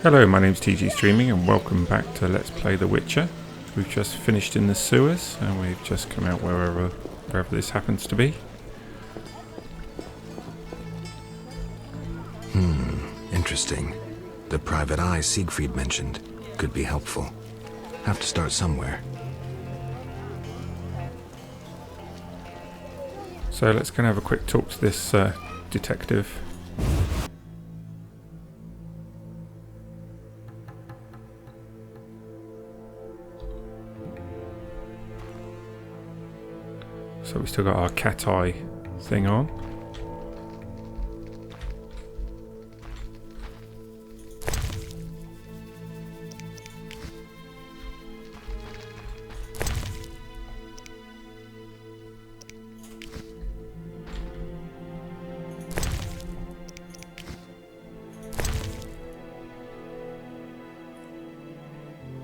Hello, my name's TG Streaming and welcome back to Let's Play The Witcher. We've just finished in the sewers and we've just come out wherever this happens to be. Interesting. The private eye Siegfried mentioned could be helpful. Have to start somewhere. So let's go and have a quick talk to this detective. So we still got our cat eye thing on.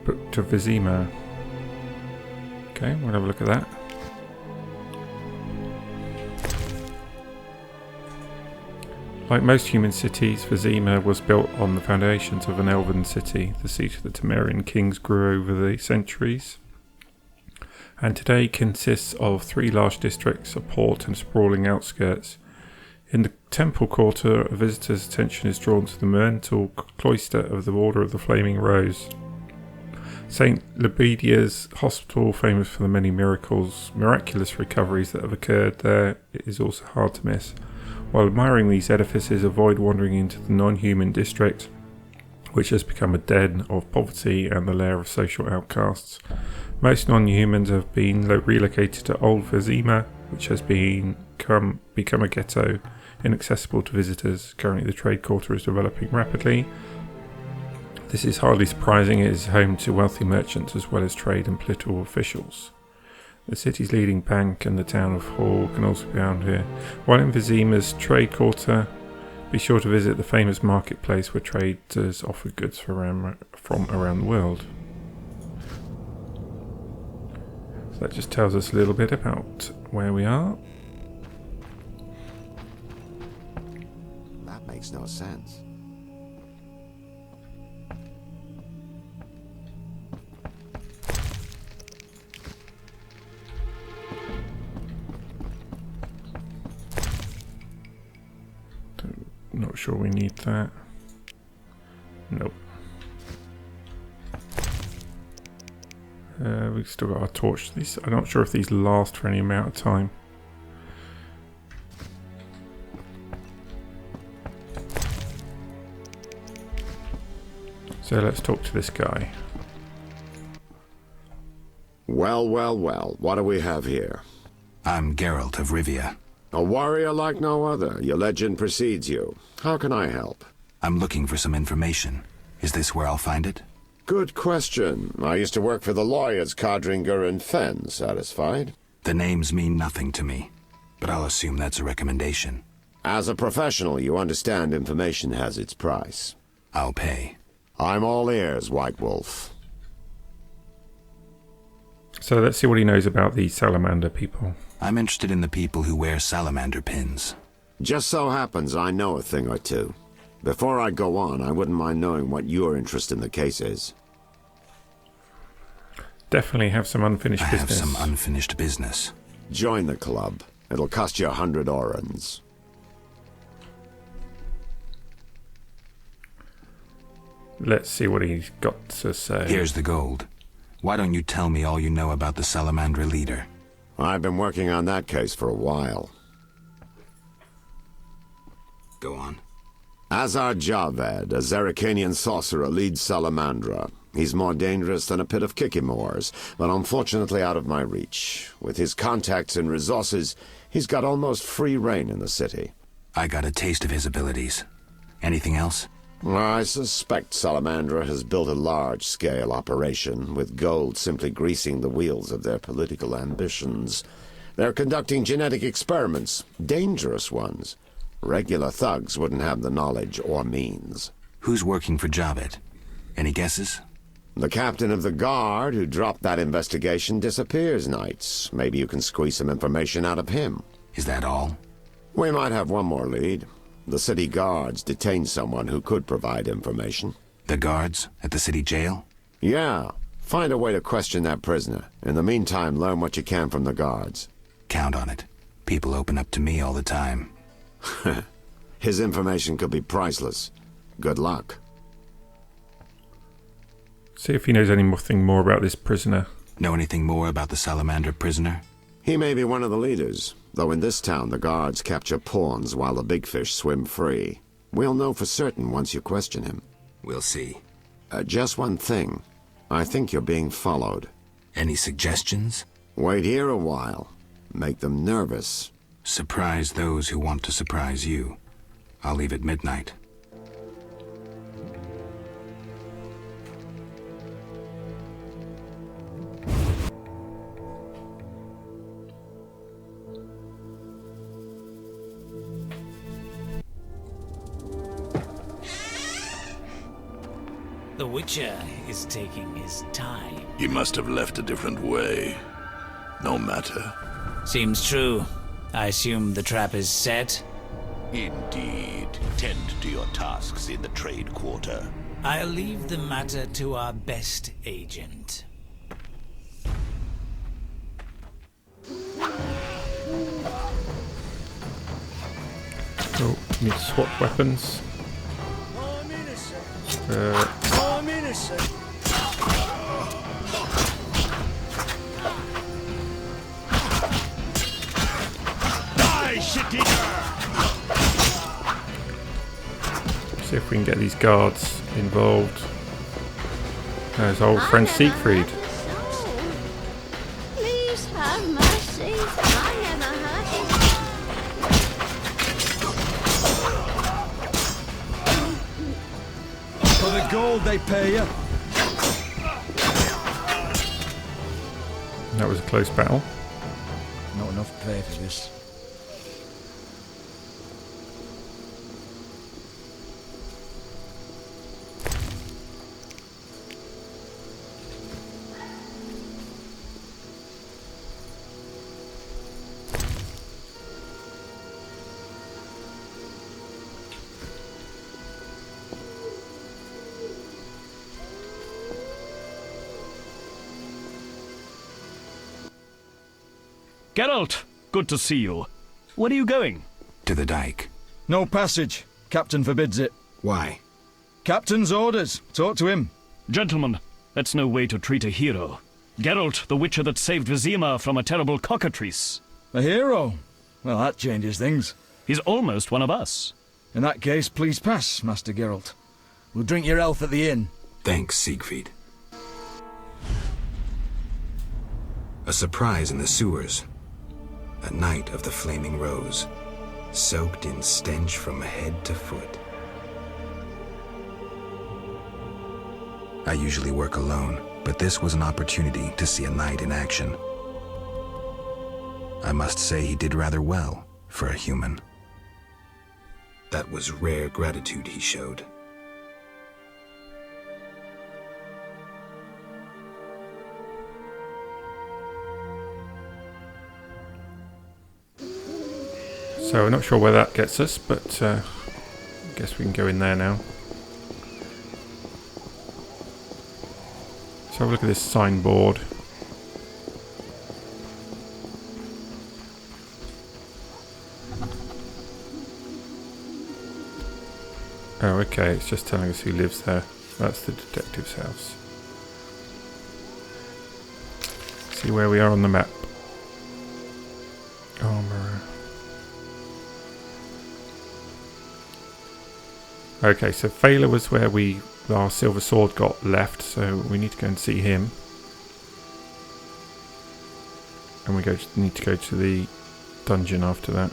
Book to Vizima. Okay, we'll have a look at that. Like most human cities, Vizima was built on the foundations of an elven city. The seat of the Temerian kings grew over the centuries, and today consists of 3 large districts, a port and sprawling outskirts. In the temple quarter, a visitor's attention is drawn to the monumental cloister of the Order of the Flaming Rose. St. Lebedia's hospital, famous for the many miraculous recoveries that have occurred there, is also hard to miss. While admiring these edifices, avoid wandering into the non-human district, which has become a den of poverty and the lair of social outcasts. Most non-humans have been relocated to Old Vizima, which has become a ghetto, inaccessible to visitors. Currently the trade quarter is developing rapidly. This is hardly surprising. It is home to wealthy merchants as well as trade and political officials. The city's leading bank and the town of Hall can also be found here. While in Vizima's trade quarter, be sure to visit the famous marketplace where traders offer goods from around the world. So that just tells us a little bit about where we are. That makes no sense. Not sure we need that. Nope. We've still got our torch. I'm not sure if these last for any amount of time. So let's talk to this guy. Well, well, well. What do we have here? I'm Geralt of Rivia. A warrior like no other. Your legend precedes you. How can I help? I'm looking for some information. Is this where I'll find it? Good question. I used to work for the lawyers Codringer and Fenn. Satisfied? The names mean nothing to me, but I'll assume that's a recommendation. As a professional, you understand information has its price. I'll pay. I'm all ears, White Wolf. So let's see what he knows about the salamander people. I'm interested in the people who wear salamander pins. Just so happens I know a thing or two. Before I go on, I wouldn't mind knowing what your interest in the case is. Definitely have some unfinished business. I have some unfinished business. Join the club. It'll cost you 100 orens. Let's see what he's got to say. Here's the gold. Why don't you tell me all you know about the Salamandra leader? I've been working on that case for a while. Go on. Azar Javed, a Zarikanian sorcerer, leads Salamandra. He's more dangerous than a pit of Kikimors, but unfortunately out of my reach. With his contacts and resources, he's got almost free reign in the city. I got a taste of his abilities. Anything else? I suspect Salamandra has built a large-scale operation, with gold simply greasing the wheels of their political ambitions. They're conducting genetic experiments, dangerous ones. Regular thugs wouldn't have the knowledge or means. Who's working for Javed? Any guesses? The captain of the guard who dropped that investigation disappears nights. Maybe you can squeeze some information out of him. Is that all? We might have one more lead. The city guards detained someone who could provide information. The guards at the city jail? Yeah. Find a way to question that prisoner. In the meantime, learn what you can from the guards. Count on it. People open up to me all the time. His information could be priceless. Good luck. See if he knows anything more about this prisoner. Know anything more about the Salamander prisoner? He may be one of the leaders, though in this town the guards capture pawns while the big fish swim free. We'll know for certain once you question him. We'll see. Just one thing. I think you're being followed. Any suggestions? Wait here a while. Make them nervous. Surprise those who want to surprise you. I'll leave at midnight. The Witcher is taking his time. He must have left a different way. No matter. Seems true. I assume the trap is set? Indeed. Tend to your tasks in the trade quarter. I'll leave the matter to our best agent. Oh, need to swap weapons. I'm innocent. Die, shit-eater! See if we can get these guards involved. There's old friend Siegfried. Please have mercy. I am a hurting. For the gold they pay you. That was a close battle. Not enough pay for this. Geralt, good to see you. Where are you going? To the dike. No passage. Captain forbids it. Why? Captain's orders. Talk to him. Gentlemen, that's no way to treat a hero. Geralt, the Witcher that saved Vizima from a terrible cockatrice. A hero? Well, that changes things. He's almost one of us. In that case, please pass, Master Geralt. We'll drink your health at the inn. Thanks, Siegfried. A surprise in the sewers. A night of the Flaming Rose, soaked in stench from head to foot. I usually work alone, but this was an opportunity to see a knight in action. I must say he did rather well for a human. That was rare gratitude he showed. So we're not sure where that gets us, but I guess we can go in there now. So have a look at this signboard. Oh, okay, it's just telling us who lives there. That's the detective's house. See where we are on the map. Armourer. Okay, so Phaler was where our silver sword got left, so we need to go and see him. And we need to go to the dungeon after that.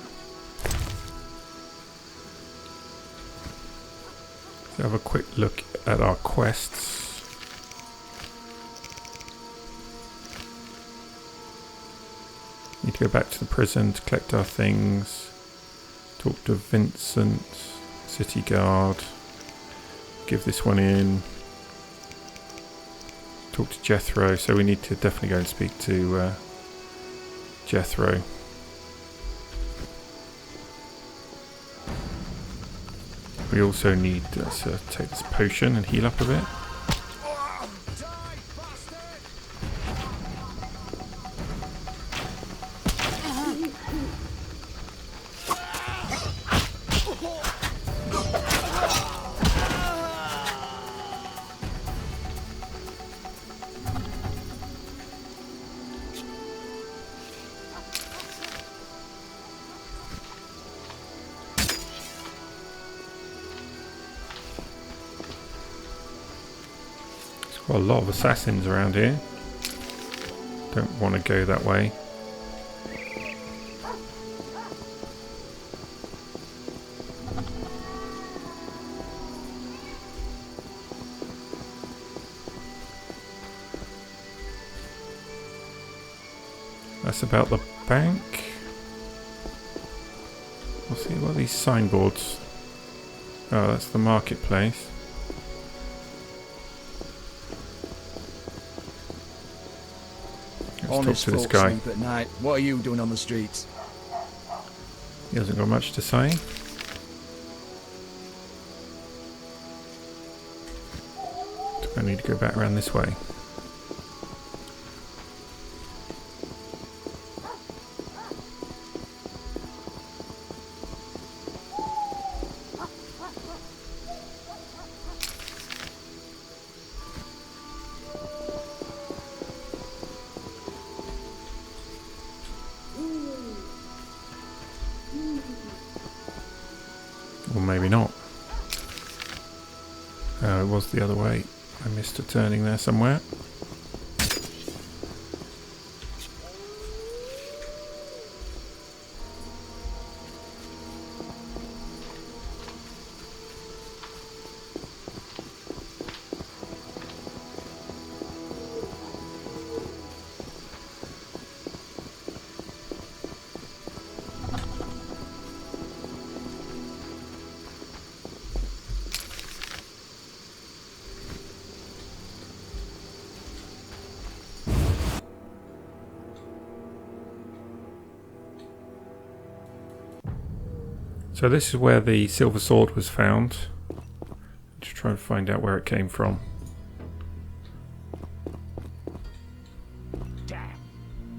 So have a quick look at our quests. Need to go back to the prison to collect our things. Talk to Vincent. City guard. Give this one in. Talk to Jethro. So we need to definitely go and speak to Jethro. We We also need to take this potion and heal up a bit. Got a lot of assassins around here. Don't want to go that way. That's about the bank. We'll see what are these signboards. Oh, that's the marketplace. Honest to this folk guy. sleep at night. What are you doing on the streets? He hasn't got much to say. I need to go back around this way. Or maybe not. It was the other way. I missed a turning there somewhere. So this is where the silver sword was found. Just trying to find out where it came from. Damn.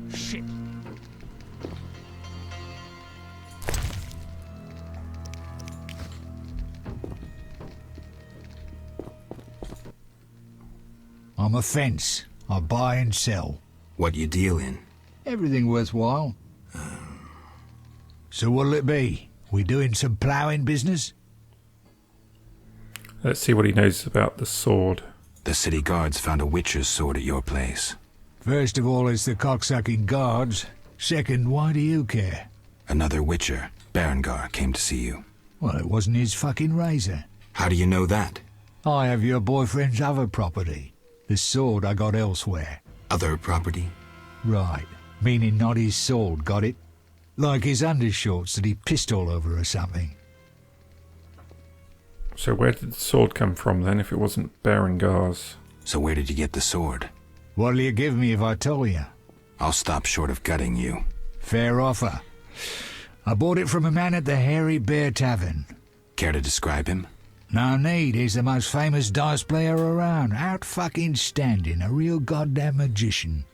Shit. I'm a fence. I buy and sell. What you deal in? Everything worthwhile. So what'll it be? We doing some ploughing business? Let's see what he knows about the sword. The city guards found a Witcher's sword at your place. First of all, it's the cocksucking guards. Second, why do you care? Another Witcher, Berengar, came to see you. Well, it wasn't his fucking razor. How do you know that? I have your boyfriend's other property. The sword I got elsewhere. Other property? Right. Meaning not his sword, got it? Like his undershorts that he pissed all over or something. So where did the sword come from then, if it wasn't Berengar's? So where did you get the sword? What'll you give me if I tell you? I'll stop short of gutting you. Fair offer. I bought it from a man at the Hairy Bear Tavern. Care to describe him? No need, he's the most famous dice player around. Out fucking standing, a real goddamn magician.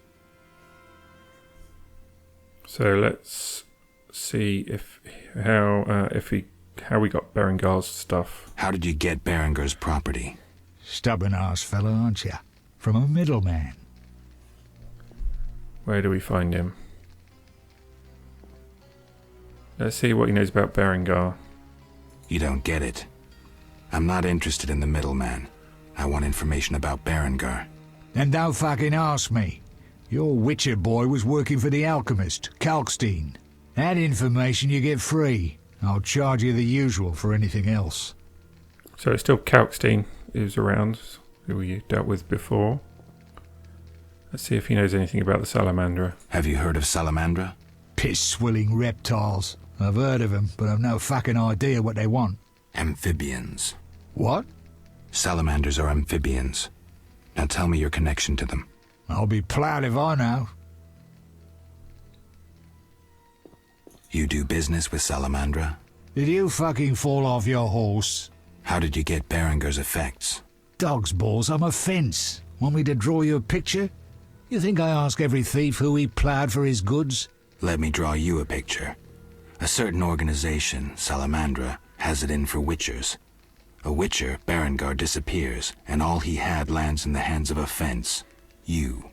So let's see how we got Berengar's stuff. How did you get Berengar's property? Stubborn ass fellow, aren't you? From a middleman. Where do we find him? Let's see what he knows about Berengar. You don't get it. I'm not interested in the middleman. I want information about Berengar. Then don't fucking ask me. Your Witcher boy was working for the alchemist, Kalkstein. That information you get free. I'll charge you the usual for anything else. So it's still Kalkstein who's around, who we dealt with before. Let's see if he knows anything about the Salamandra. Have you heard of Salamandra? Piss-swilling reptiles. I've heard of them, but I've no fucking idea what they want. Amphibians. What? Salamanders are amphibians. Now tell me your connection to them. I'll be proud if I know. You do business with Salamandra? Did you fucking fall off your horse? How did you get Berengar's effects? Dog's balls, I'm a fence. Want me to draw you a picture? You think I ask every thief who he ploughed for his goods? Let me draw you a picture. A certain organization, Salamandra, has it in for witchers. A witcher, Berengar, disappears, and all he had lands in the hands of a fence. You.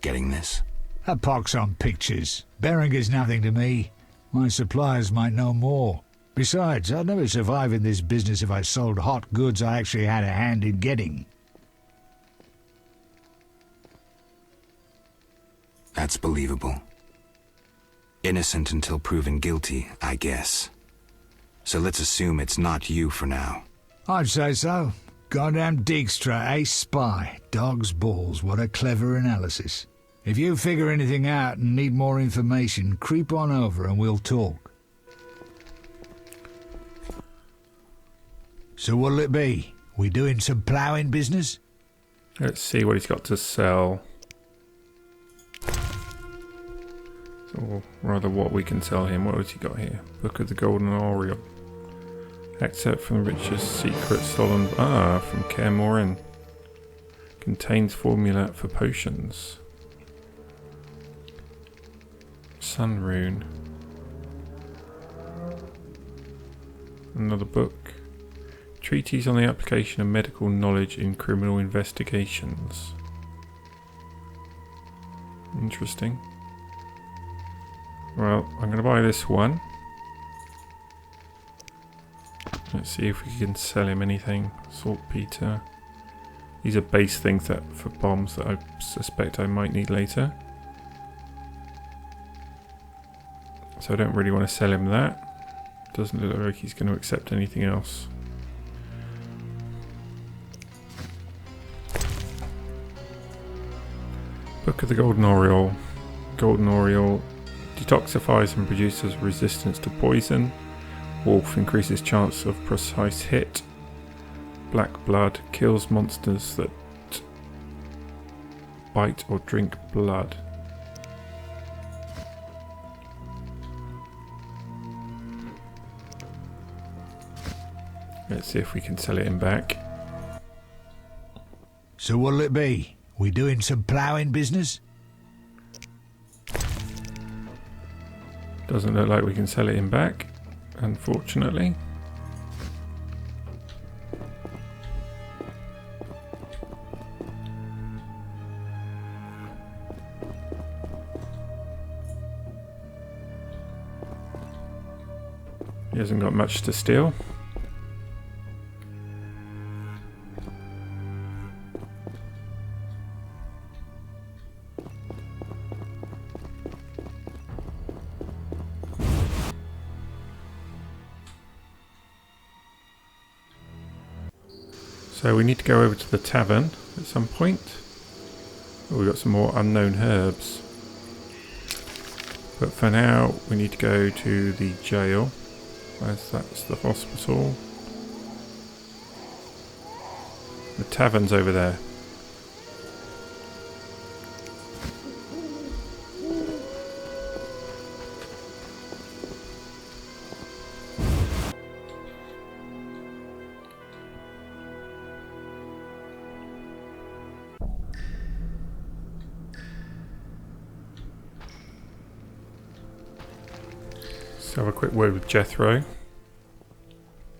Getting this? A pox on pictures. Berengar's nothing to me. My suppliers might know more. Besides, I'd never survive in this business if I sold hot goods I actually had a hand in getting. That's believable. Innocent until proven guilty, I guess. So let's assume it's not you for now. I'd say so. Goddamn Dijkstra, ace spy. Dog's balls, what a clever analysis. If you figure anything out and need more information, creep on over and we'll talk. So what'll it be? We doing some ploughing business? Let's see what he's got to sell. Or rather what we can sell him. What has he got here? Book of the Golden Oriole. Excerpt from the Rich's Secret Stolen... from Kaer Morhen. Contains formula for potions. Sun Rune. Another book. Treatise on the application of medical knowledge in criminal investigations. Interesting. Well, I'm going to buy this one. Let's see if we can sell him anything. Saltpeter. These are base things that for bombs that I suspect I might need later. So I don't really want to sell him that. Doesn't look like he's going to accept anything else. Book of the Golden Oriole. Golden Oriole detoxifies and produces resistance to poison. Wolf increases chance of precise hit. Black blood kills monsters that bite or drink blood. Let's see if we can sell it in back. So what'll it be? We doing some ploughing business? Doesn't look like we can sell it in back, unfortunately. He hasn't got much to steal. So we need to go over to the tavern at some point. Oh, we've got some more unknown herbs. But for now, we need to go to the jail. That's the hospital. The tavern's over there. Let's have a quick word with Jethro.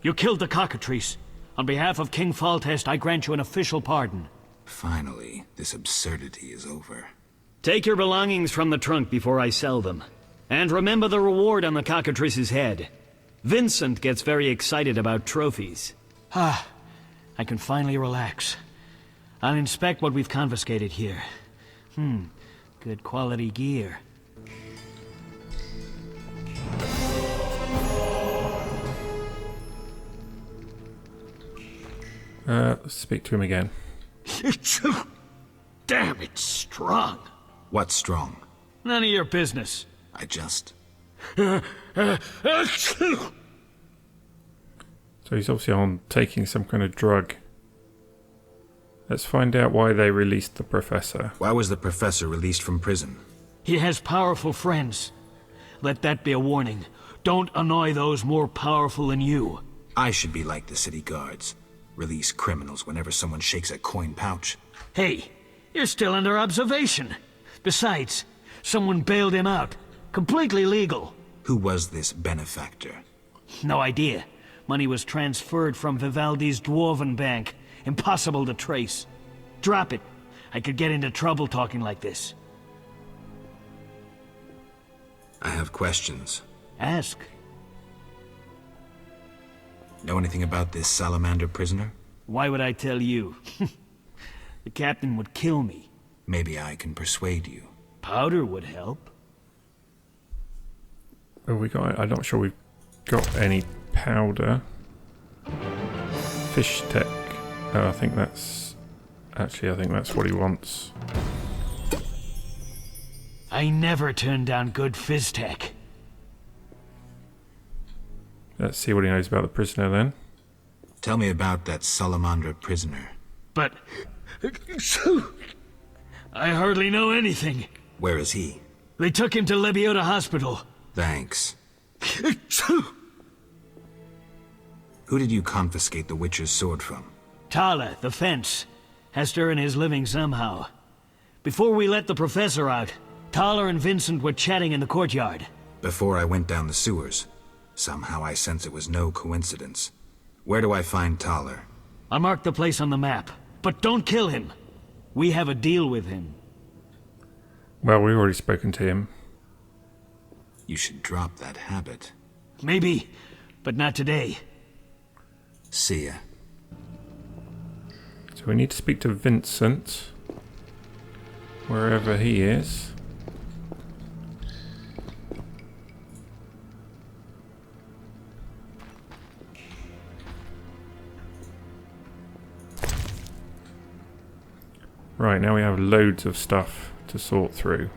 You killed the cockatrice. On behalf of King Faltest, I grant you an official pardon. Finally, this absurdity is over. Take your belongings from the trunk before I sell them. And remember the reward on the cockatrice's head. Vincent gets very excited about trophies. I can finally relax. I'll inspect what we've confiscated here. Good quality gear. Let's speak to him again. Damn, it's strong. What's strong? None of your business. I just... So he's obviously on taking some kind of drug. Let's find out why they released the professor. Why was the professor released from prison? He has powerful friends. Let that be a warning. Don't annoy those more powerful than you. I should be like the city guards. Release criminals whenever someone shakes a coin pouch. Hey, you're still under observation. Besides, someone bailed him out. Completely legal. Who was this benefactor? No idea. Money was transferred from Vivaldi's Dwarven Bank. Impossible to trace. Drop it. I could get into trouble talking like this. I have questions. Ask. Know anything about this salamander prisoner? Why would I tell you? The captain would kill me. Maybe I can persuade you. Powder would help. Oh, I'm not sure we've got any powder. Fish tech. Oh, I think that's what he wants. I never turn down good fizz tech. Let's see what he knows about the prisoner then. Tell me about that salamander prisoner. But... I hardly know anything. Where is he? They took him to Lebiota Hospital. Thanks. Who did you confiscate the Witcher's sword from? Tala, the fence. Has to earn his living somehow. Before we let the professor out, Tala and Vincent were chatting in the courtyard. Before I went down the sewers. Somehow I sense it was no coincidence. Where do I find Thaler? I marked the place on the map. But don't kill him. We have a deal with him. Well, we've already spoken to him. You should drop that habit. Maybe, but not today. See ya. So we need to speak to Vincent. Wherever he is. Right, now we have loads of stuff to sort through.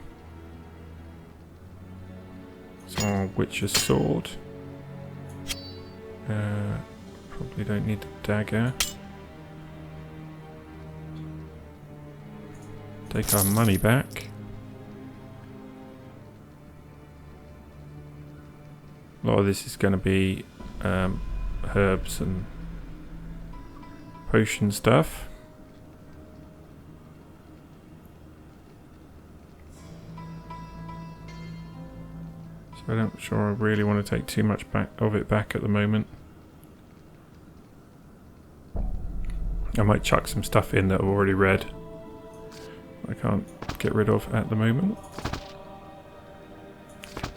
So our Witcher's sword. Probably don't need the dagger. Take our money back. A lot of this is going to be herbs and potion stuff. So I'm not sure I really want to take too much of it back at the moment. I might chuck some stuff in that I've already read. I can't get rid of at the moment.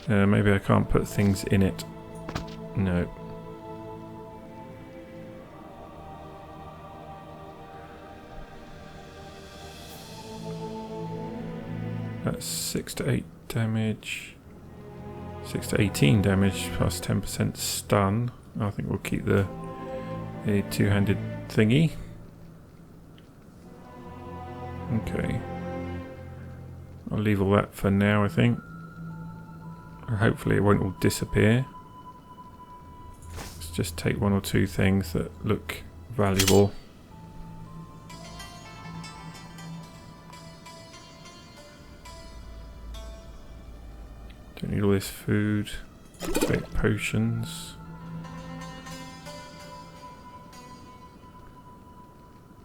Maybe I can't put things in it. No. That's 6 to 8 damage. 6 to 18 damage plus 10% stun. I think we'll keep the two-handed thingy. Okay. I'll leave all that for now, I think. Hopefully it won't all disappear. Let's just take one or two things that look valuable. Don't need all this food. Take potions.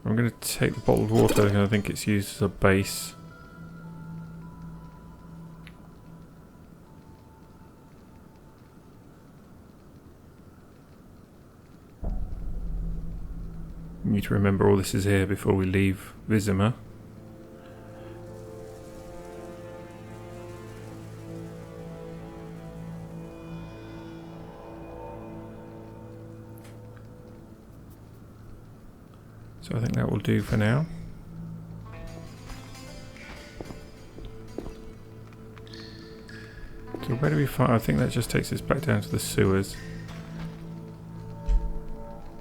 I'm going to take the bottled water because I think it's used as a base. We need to remember all this is here before we leave Vizima. So I think that will do for now. So where do we find? I think that just takes us back down to the sewers.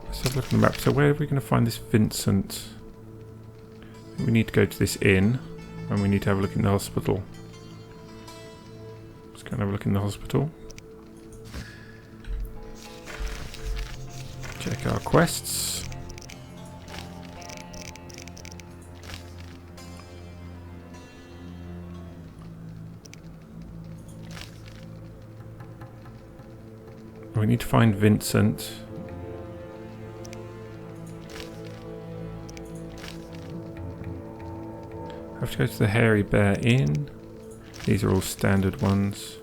Let's have a look at the map. So where are we going to find this Vincent? We need to go to this inn, and we need to have a look in the hospital. Let's go and have a look in the hospital. Check our quests. We need to find Vincent. have to go to the Hairy Bear Inn. These are all standard ones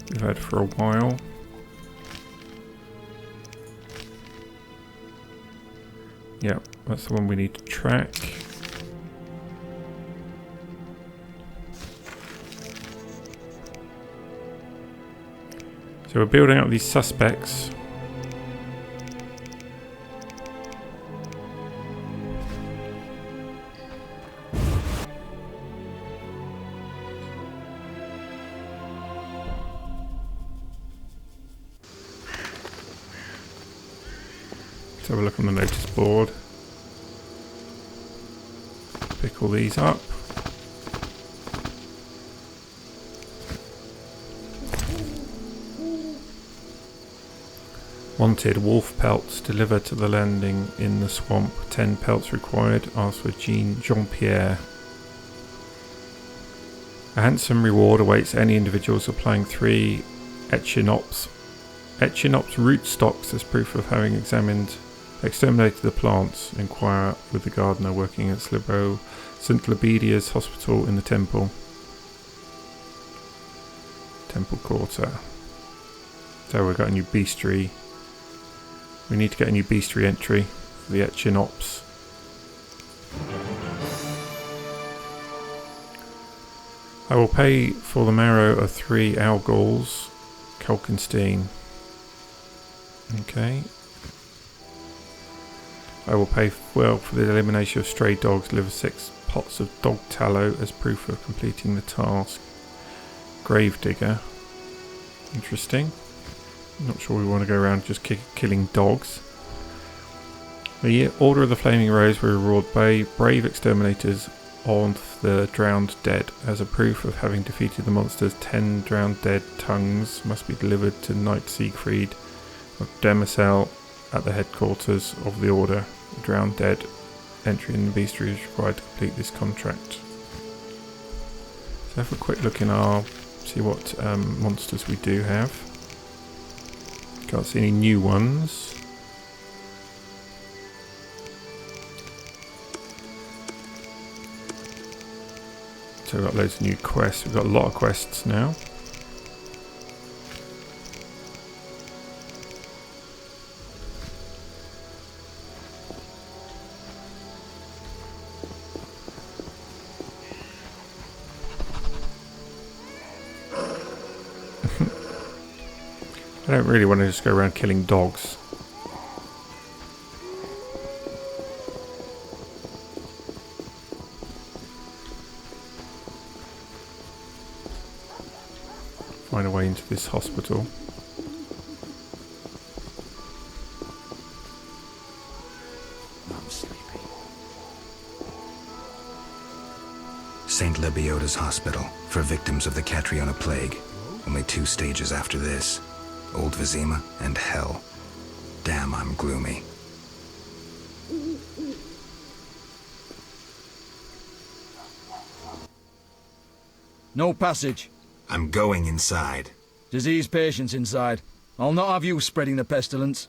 we've had for a while. Yep, that's the one we need to track. So we're building up these suspects. Let's have a look on the notice board. Pick all these up. Wanted wolf pelts delivered to the landing in the swamp. 10 pelts required. Ask for Jean-Pierre. A handsome reward awaits any individual supplying 3 echinops rootstocks as proof of having exterminated the plants. Inquire with the gardener working at St. Lebedia's hospital in the temple quarter. So we've got a new bestiary. We need to get a new bestiary entry for the echinops. I will pay for the marrow of 3 Algols, Kalkenstein. Okay. I will pay well for the elimination of stray dogs. Deliver 6 pots of dog tallow as proof of completing the task. Gravedigger. Interesting. Not sure we want to go around just killing dogs. The Order of the Flaming Rose will reward brave exterminators of the drowned dead. As a proof of having defeated the monsters, 10 drowned dead tongues must be delivered to Knight Siegfried of Demisel at the headquarters of the Order. The drowned dead entry in the bestiary is required to complete this contract. So have a quick look in our... see what monsters we do have. Can't see any new ones. So we've got loads of new quests. We've got a lot of quests now. I don't really want to just go around killing dogs. Find a way into this hospital. I'm sleepy. St. Lebioda's hospital for victims of the Catriona plague. Only 2 stages after this. Old Vizima and Hell. Damn, I'm gloomy. No passage. I'm going inside. Disease patients inside. I'll not have you spreading the pestilence.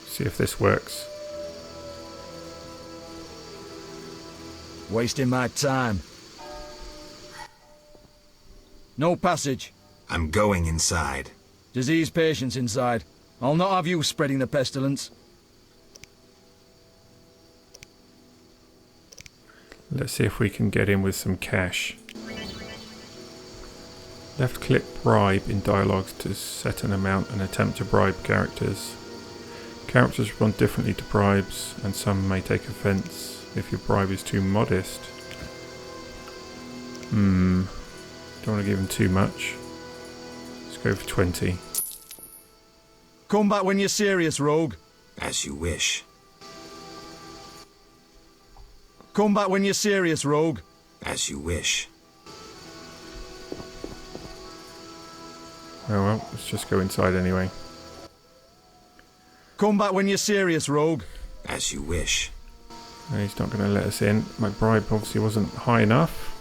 See if this works. Wasting my time. No passage. I'm going inside. Disease patients inside. I'll not have you spreading the pestilence. Let's see if we can get in with some cash. Left click bribe in dialogues to set an amount and attempt to bribe characters. Characters respond differently to bribes, and some may take offence if your bribe is too modest. Don't want to give them too much. Let's go for 20. Come back when you're serious, rogue. As you wish. Come back when you're serious, rogue. As you wish. Oh well, let's just go inside anyway. Come back when you're serious, rogue. As you wish. No, he's not going to let us in. My bribe obviously wasn't high enough.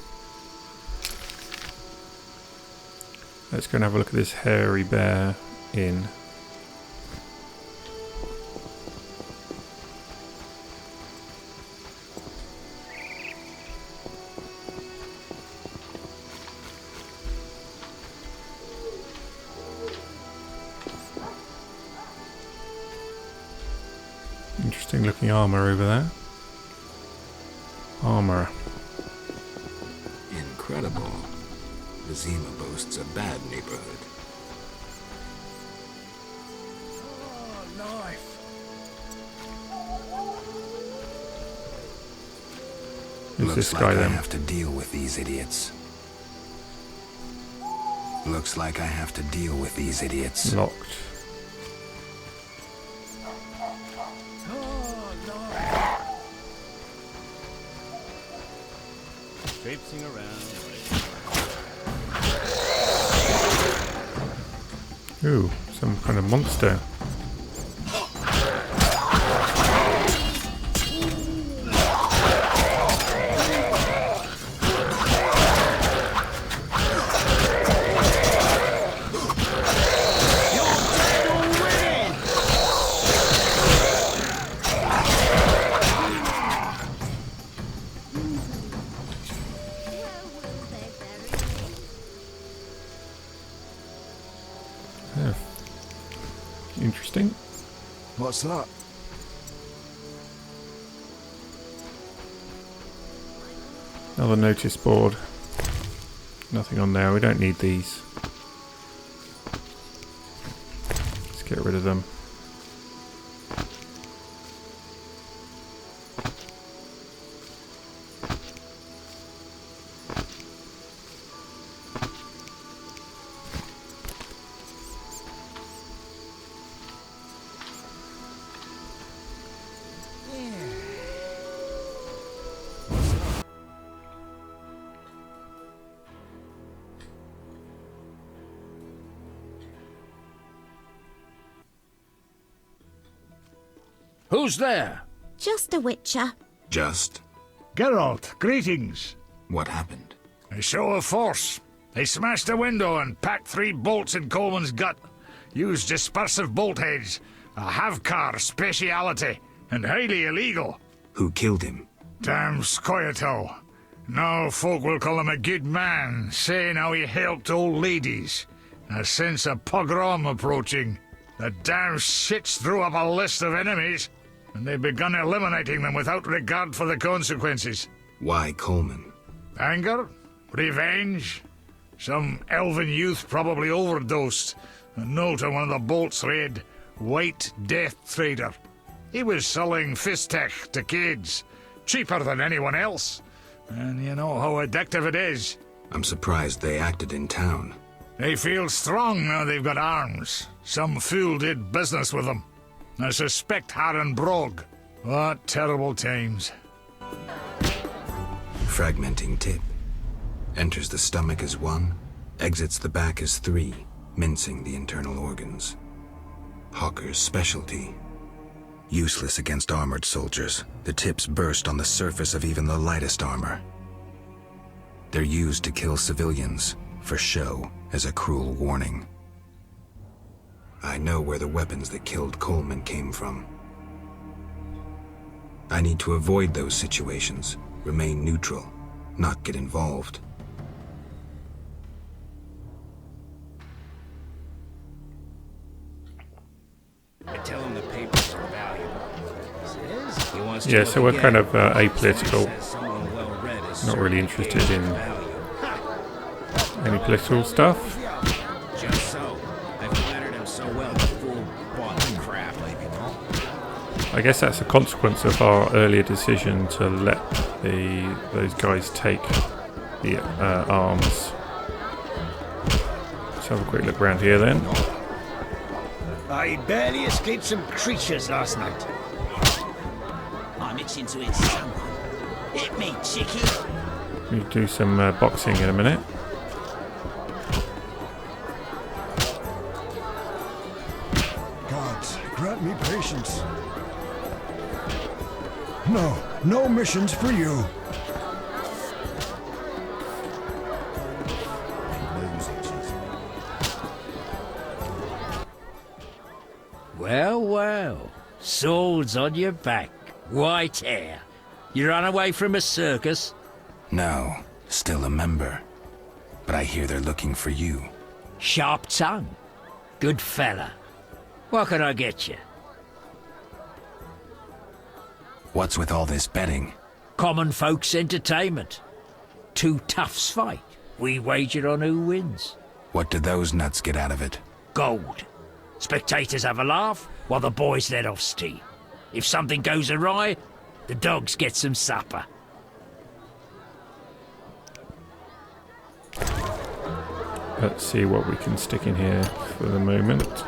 Let's go and have a look at this Hairy Bear Inn. Interesting looking armour over there. Armour. Incredible. Vizima boasts a bad neighborhood. Who's Looks this like guy I then? have to deal with these idiots. Looks like I have to deal with these idiots. Locked. Traipsing around. Ooh, some kind of monster. Yeah. Interesting. What's that? Another notice board. Nothing on there. We don't need these. Let's get rid of them. Who's there? Just a witcher. Just? Geralt, greetings. What happened? A show of force. They smashed a window and packed 3 bolts in Coleman's gut. Used dispersive bolt heads. A Havkar speciality. And highly illegal. Who killed him? Damn Scoia'tael. Now folk will call him a good man, saying how he helped old ladies. A sense of pogrom approaching. The damn shits threw up a list of enemies, and they've begun eliminating them without regard for the consequences. Why Coleman? Anger? Revenge? Some elven youth probably overdosed. A note on one of the bolts read, White Death Trader. He was selling Fistech to kids. Cheaper than anyone else. And you know how addictive it is. I'm surprised they acted in town. They feel strong now they've got arms. Some fool did business with them. I suspect Harren Brog. What terrible times. Fragmenting tip. Enters the stomach as 1, exits the back as 3, mincing the internal organs. Hawker's specialty. Useless against armored soldiers, the tips burst on the surface of even the lightest armor. They're used to kill civilians, for show, as a cruel warning. I know where the weapons that killed Coleman came from. I need to avoid those situations, remain neutral, not get involved. I tell him the papers are valuable. Says he wants to Yeah, look so we're again. kind of apolitical. Says someone well-read is Not certain really interested gains in value. any political stuff. Just so. I flattered him so well the fool bought the crap. I guess that's a consequence of our earlier decision to let those guys take the arms. Let's have a quick look around here then. I barely escaped some creatures last night. I'm itching to hit someone. Hit me, chickie. We'll do some boxing in a minute. Gods, grant me patience. No missions for you. Well. Swords on your back. White hair. You ran away from a circus? No, still a member. But I hear they're looking for you. Sharp tongue. Good fella. What can I get you? What's with all this betting? Common folks' entertainment. Two toughs fight. We wager on who wins. What do those nuts get out of it? Gold. Spectators have a laugh while the boys let off steam. If something goes awry, the dogs get some supper. Let's see what we can stick in here for the moment.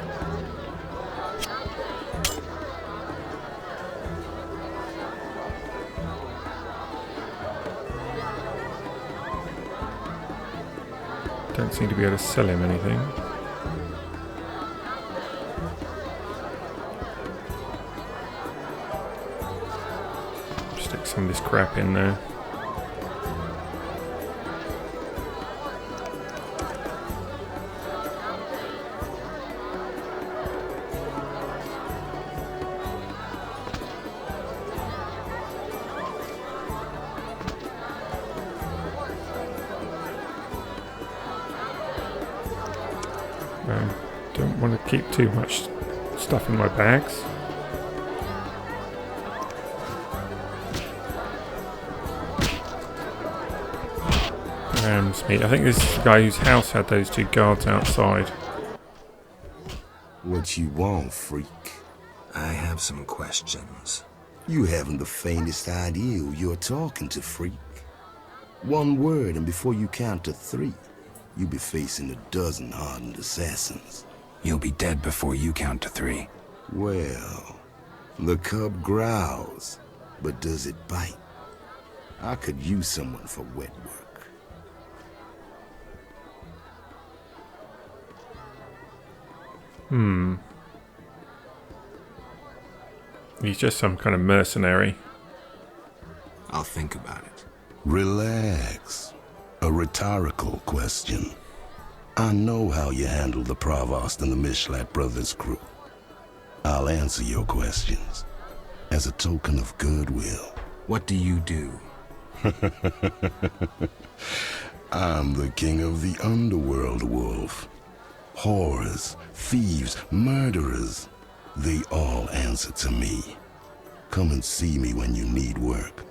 Don't seem to be able to sell him anything. Stick some of this crap in there. Don't want to keep too much stuff in my bags. Ram's meat. I think this is the guy whose house had those two guards outside. What you want, freak? I have some questions. You haven't the faintest idea who you're talking to, freak. One word, and before you count to 3, you'll be facing a dozen hardened assassins. You'll be dead before you count to 3. Well, the cub growls, but does it bite? I could use someone for wet work. He's just some kind of mercenary. I'll think about it. Relax. A rhetorical question. I know how you handle the Provost and the Mishlat brothers' crew. I'll answer your questions as a token of goodwill. What do you do? I'm the king of the underworld, Wolf. Whores, thieves, murderers, they all answer to me. Come and see me when you need work.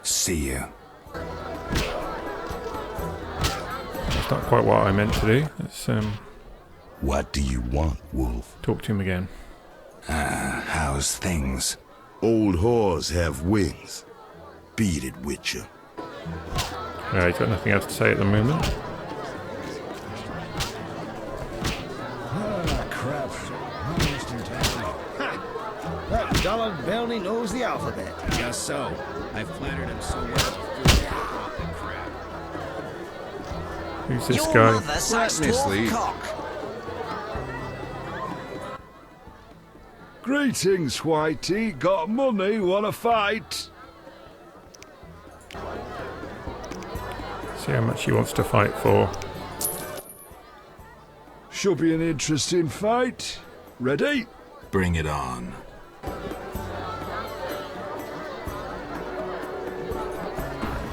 See you. That's not quite what I meant to do. Let's What do you want, Wolf? talk to him again. How's things? Old whores have wings. Beat it, Witcher. He's got nothing else to say at the moment. Ah, crap. Almost in time. That Donald Belny knows the alphabet. Just so. I've flattered him so well before I brought the crap. Who's this Your guy? mother sucks dwarf cock. Greetings, Whitey. Got money? Wanna fight? See how much he wants to fight for. Should be an interesting fight. Ready? Bring it on.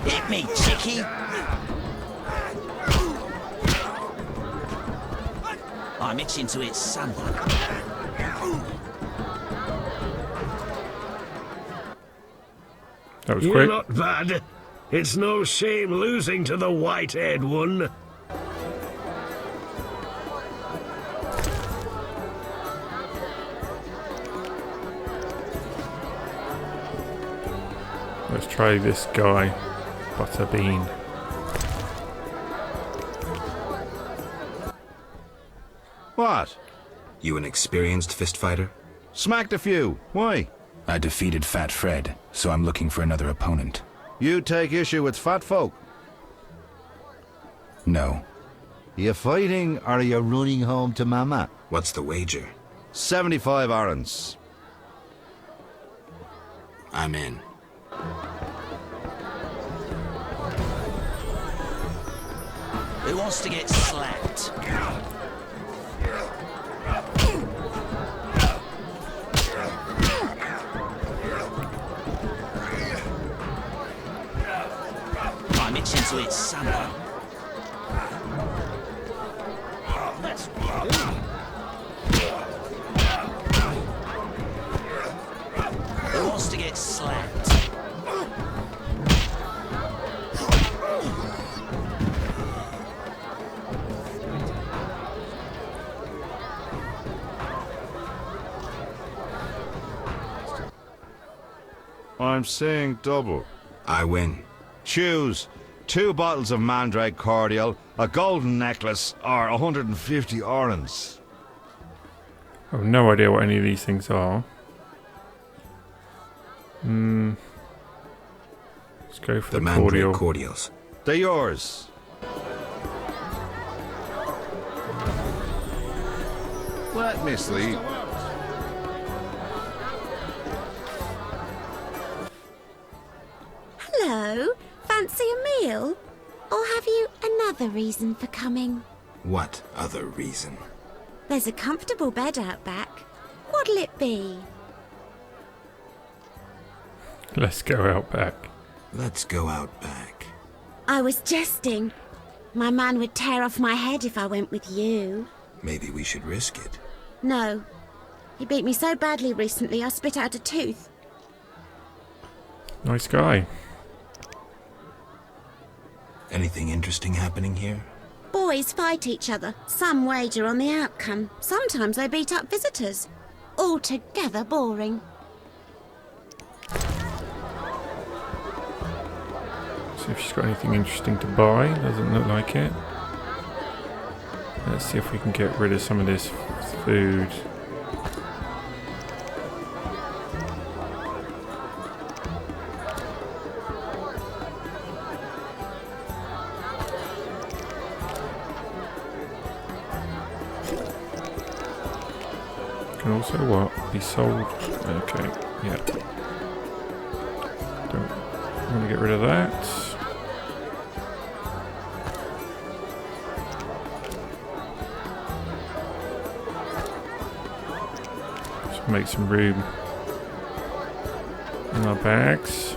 Hit me, chickie. I'm itching to hit someone. That was You're quick. not bad. It's no shame losing to the white-haired one. Let's try this guy, Butterbean. What? You an experienced fist fighter? Smacked a few. Why? I defeated Fat Fred, so I'm looking for another opponent. You take issue with fat folk? No. You fighting or are you running home to Mama? What's the wager? 75 orange. I'm in. Who wants to get slapped? I'm itching to hit someone. That's what I do. I'm saying double. I win. Choose 2 bottles of Mandrake cordial, a golden necklace, or 150 orens. I have no idea what any of these things are. Let's go for the Mandrake cordial. cordials. They're yours. Let me sleep. Hello. Fancy a meal? Or have you another reason for coming? What other reason? There's a comfortable bed out back. What'll it be? Let's go out back. Let's go out back. I was jesting. My man would tear off my head if I went with you. Maybe we should risk it. No. He beat me so badly recently I spit out a tooth. Nice guy. Anything interesting happening here? Boys fight each other. Some wager on the outcome. Sometimes they beat up visitors. Altogether boring. See if she's got anything interesting to buy. Doesn't look like it. Let's see if we can get rid of some of this food. Can also what? Be sold. Okay, yeah. Don't want to get rid of that. Just make some room in our bags.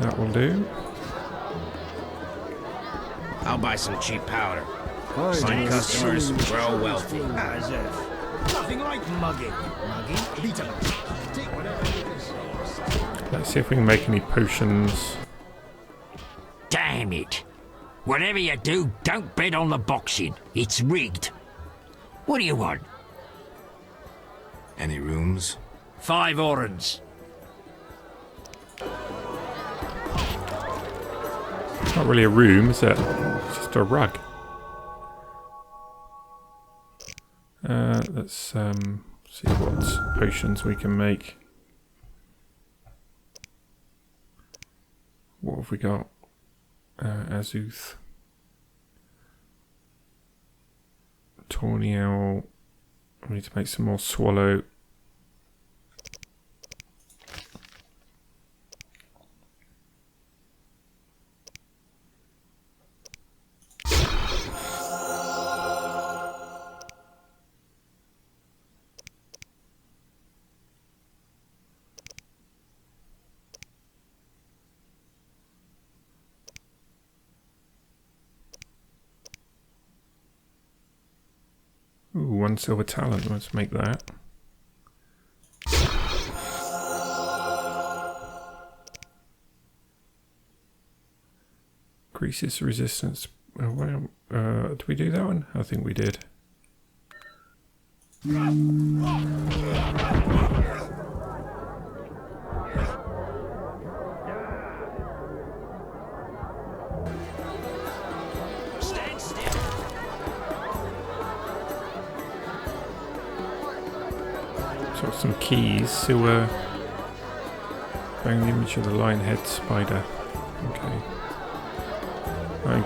That will do. I'll buy some cheap powder. Find customers, grow wealthy. As if. Nothing like mugging. Mugging? Beat 'em. Take whatever you can see. Let's see if we can make any potions. Damn it. Whatever you do, don't bet on the boxing. It's rigged. What do you want? Any rooms? 5 orens. It's not really a room, is it? It's just a rug. Let's see what potions we can make. What have we got? Azuth. Tawny Owl. We need to make some more swallow. Ooh, 1 silver talent. Let's make that. Increases resistance. Did we do that one? I think we did. So some keys to bring the image of the lionhead spider. Okay. I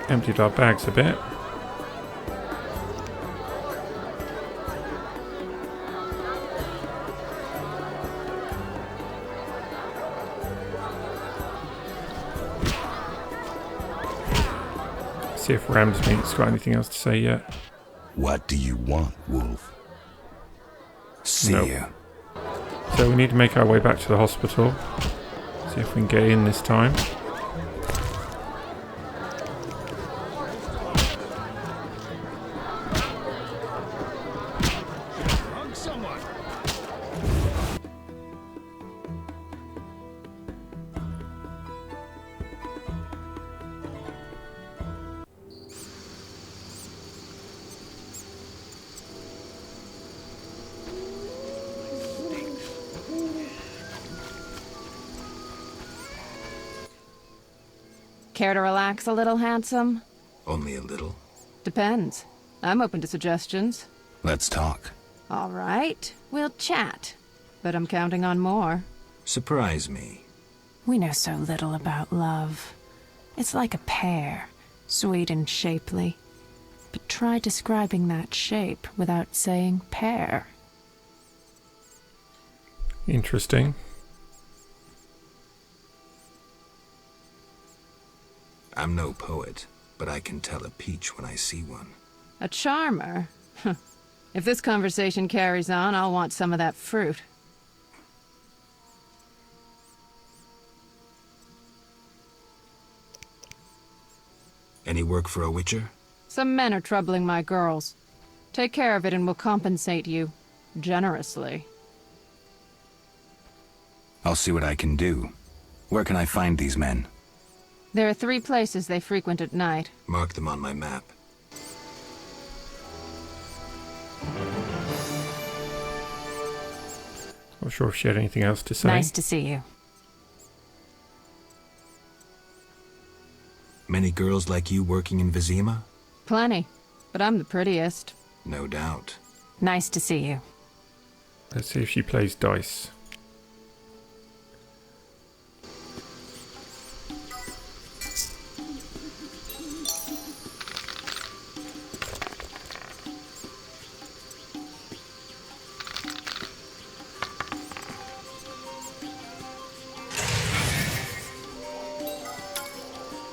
emptied our bags a bit. See if Ramsmeat's got anything else to say yet. What do you want, Wolf? See Nope. ya. So we need to make our way back to the hospital. See if we can get in this time. Care to relax a little, handsome? Only a little. Depends. I'm open to suggestions. Let's talk. All right, we'll chat. But I'm counting on more. Surprise me. We know so little about love. It's like a pear, sweet and shapely. But try describing that shape without saying pear. Interesting. I'm no poet, but I can tell a peach when I see one. A charmer? If this conversation carries on, I'll want some of that fruit. Any work for a witcher? Some men are troubling my girls. Take care of it and we'll compensate you. Generously. I'll see what I can do. Where can I find these men? There are 3 places they frequent at night. Mark them on my map. Not sure if she had anything else to say. Nice to see you. Many girls like you working in Vizima? Plenty, but I'm the prettiest. No doubt. Nice to see you. Let's see if she plays dice.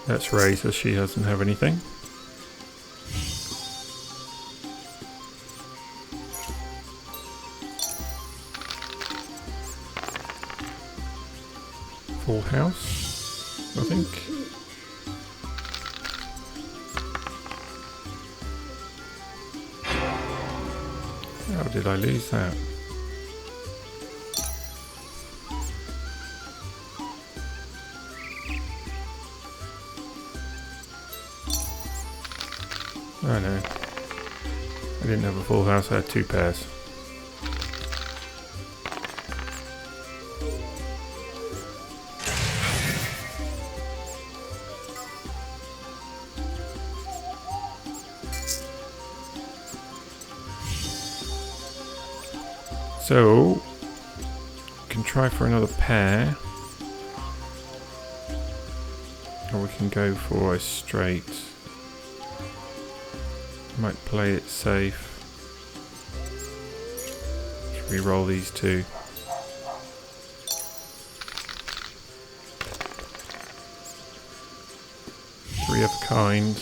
Let's raise her, she doesn't have anything. Full house, I think. How did I lose that? Oh no, I didn't have a full house, I had 2 pairs. So, can try for another pair, or we can go for a straight. Might play it safe. Should we roll these 2? Three of a kind.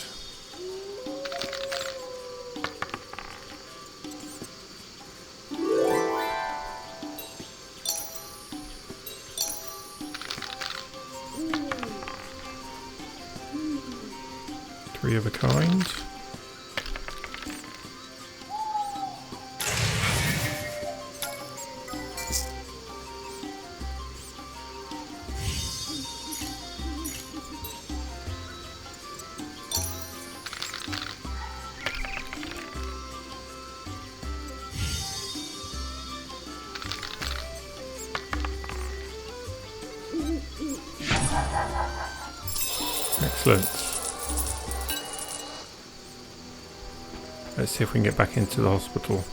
Three of a kind. Excellent. Let's see if we can get back into the hospital.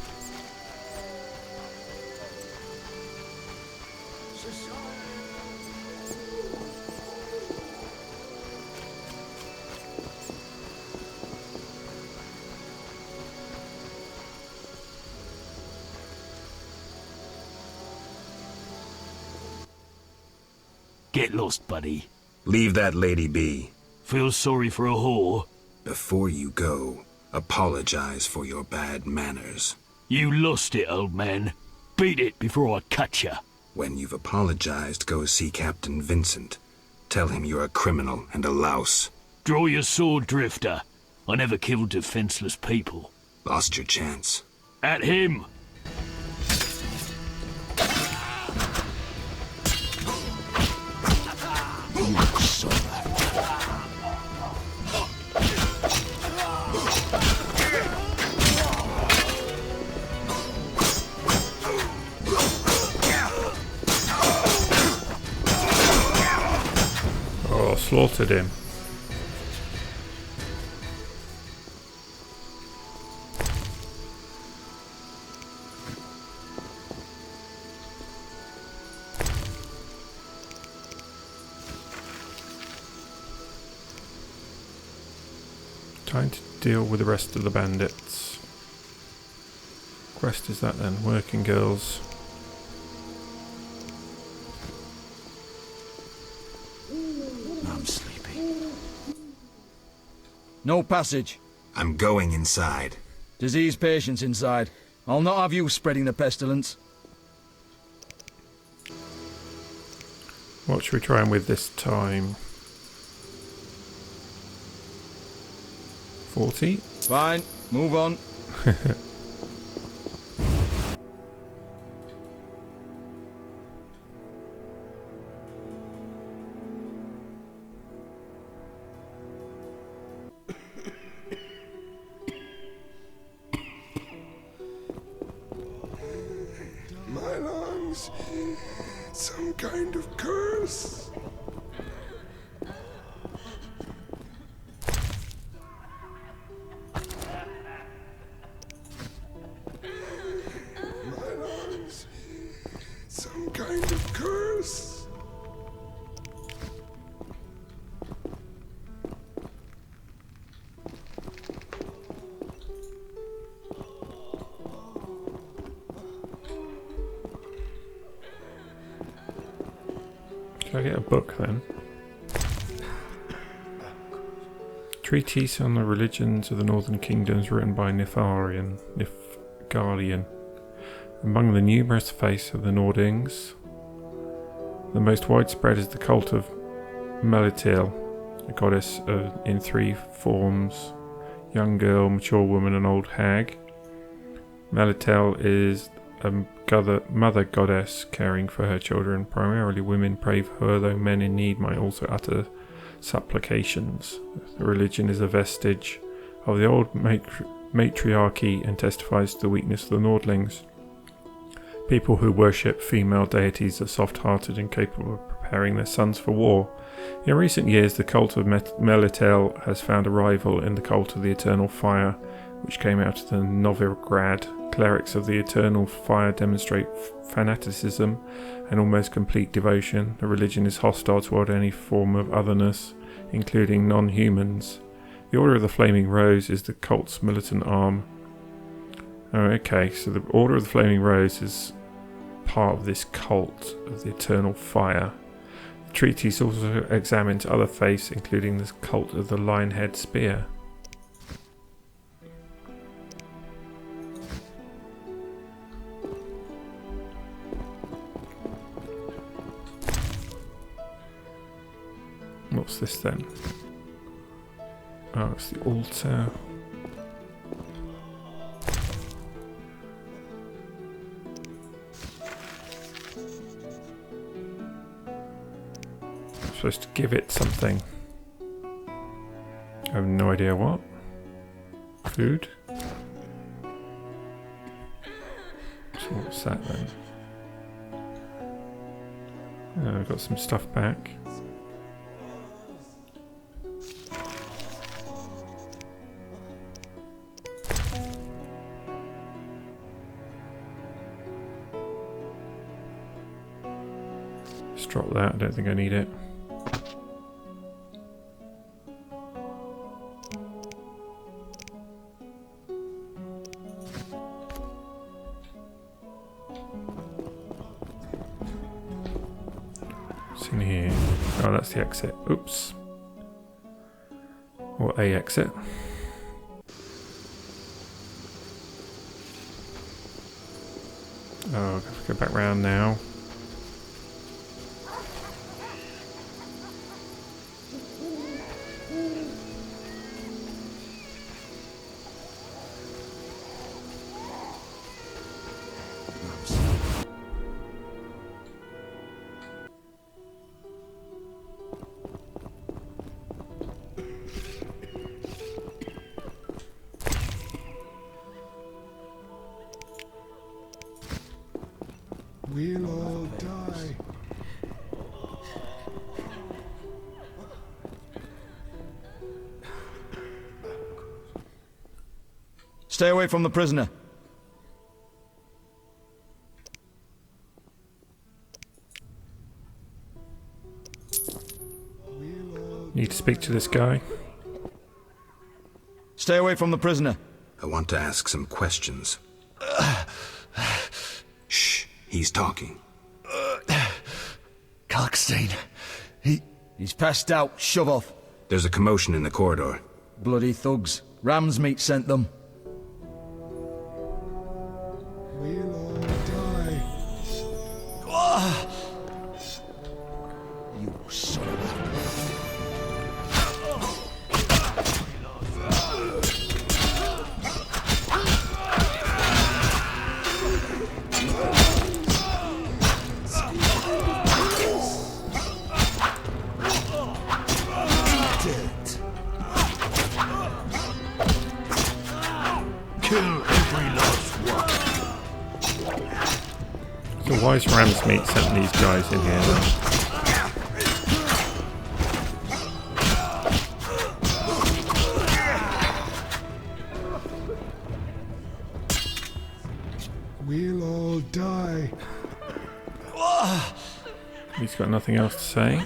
Get lost, buddy. Leave that lady be. Feel sorry for a whore? Before you go, apologize for your bad manners. You lost it, old man. Beat it before I cut ya. When you've apologized, go see Captain Vincent. Tell him you're a criminal and a louse. Draw your sword, Drifter. I never killed defenseless people. Lost your chance. At him! Oh, slaughtered him. Time to deal with the rest of the bandits. Quest is that then? Working girls. I'm sleepy. No passage. I'm going inside. Disease patients inside. I'll not have you spreading the pestilence. What should we try and with this time? 40? Fine, move on. My lungs. Some kind of curse. My lungs. Some kind of curse. Can I get a book then? Treatise on the Religions of the Northern Kingdoms written by Nifgarian. Among the numerous faiths of the Nordings, the most widespread is the cult of Melitil, a goddess in three forms: young girl, mature woman, and old hag. Melitil is a mother goddess caring for her children. Primarily women pray for her, though men in need might also utter supplications. The religion is a vestige of the old matriarchy and testifies to the weakness of the Nordlings. People who worship female deities are soft-hearted and capable of preparing their sons for war. In recent years, the cult of Melitil has found a rival in the cult of the Eternal Fire, which came out of the Novigrad. Clerics of the Eternal Fire demonstrate fanaticism and almost complete devotion. The religion is hostile toward any form of otherness, including non-humans. The Order of the Flaming Rose is the cult's militant arm. Oh, okay, so the Order of the Flaming Rose is part of this cult of the Eternal Fire. The treatise also examines other faiths, including the cult of the Lionhead Spear. What's this then? Oh, it's the altar. I'm supposed to give it something. I have no idea what. Food? So what's that then? Oh, I've got some stuff back. Drop that, I don't think I need it. What's in here? Oh, that's the exit. Oops. Or a exit. Oh, I have to go back round now. We'll all die. Stay away from the prisoner. Need to speak to this guy. Stay away from the prisoner. I want to ask some questions. Shh, he's talking. Kalkstein. He's passed out. Shove off. There's a commotion in the corridor. Bloody thugs. Ram's meat sent them. We'll all die. You son of a... So why is Ram's Meat sent these guys in here then? We'll all die. He's got nothing else to say.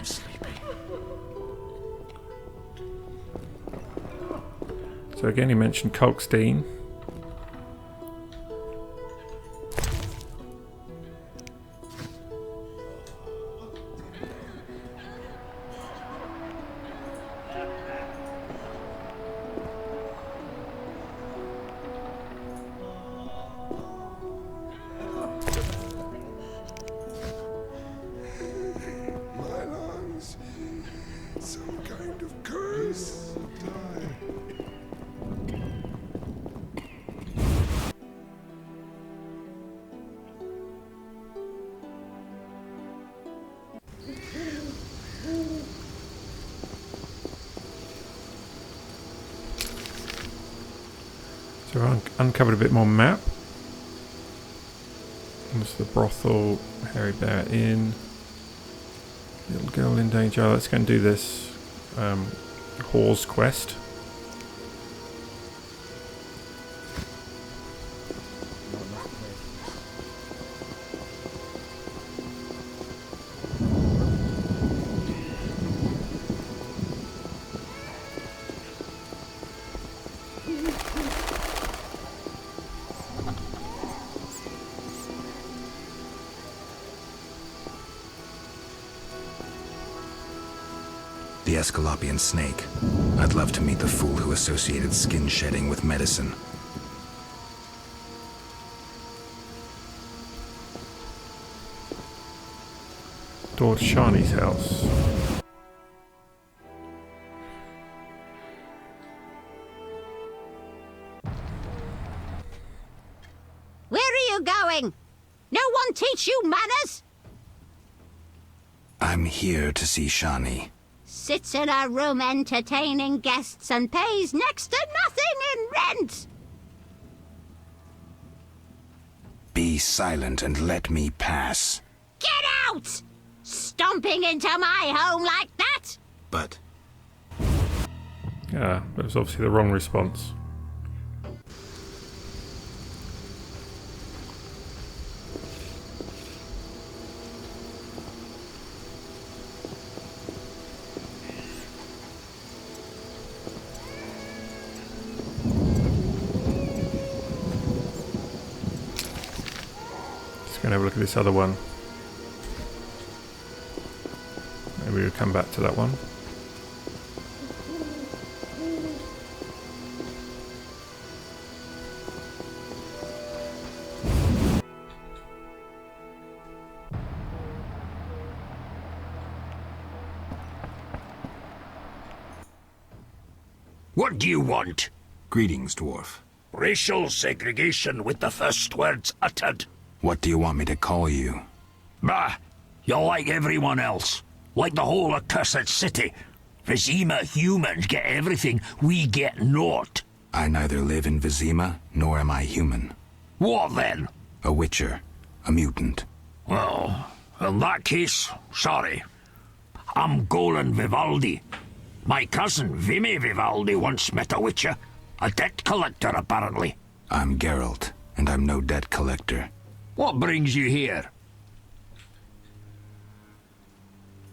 So again, he mentioned Kalkstein. My lungs. Some kind of curse. Die. So I uncovered a bit more map. There's the brothel, Harry Bear Inn, little girl in danger. Let's go and do this Whore's quest. The Escalopian snake. I'd love to meet the fool who associated skin shedding with medicine. Door to Shani's house. Where are you going? No one teach you manners? I'm here to see Shani. Sits in a room entertaining guests and pays next to nothing in rent. Be silent and let me pass. Get out! Stomping into my home like that? But... Yeah, that was obviously the wrong response. Just gonna have a look at this other one. Maybe we'll come back to that one. What do you want? Greetings, dwarf. Racial segregation with the first words uttered. What do you want me to call you? Bah! You're like everyone else. Like the whole accursed city. Vizima humans get everything, we get naught. I neither live in Vizima, nor am I human. What then? A witcher. A mutant. Well, in that case, sorry. I'm Golan Vivaldi. My cousin, Vimy Vivaldi, once met a witcher. A debt collector, apparently. I'm Geralt, and I'm no debt collector. What brings you here?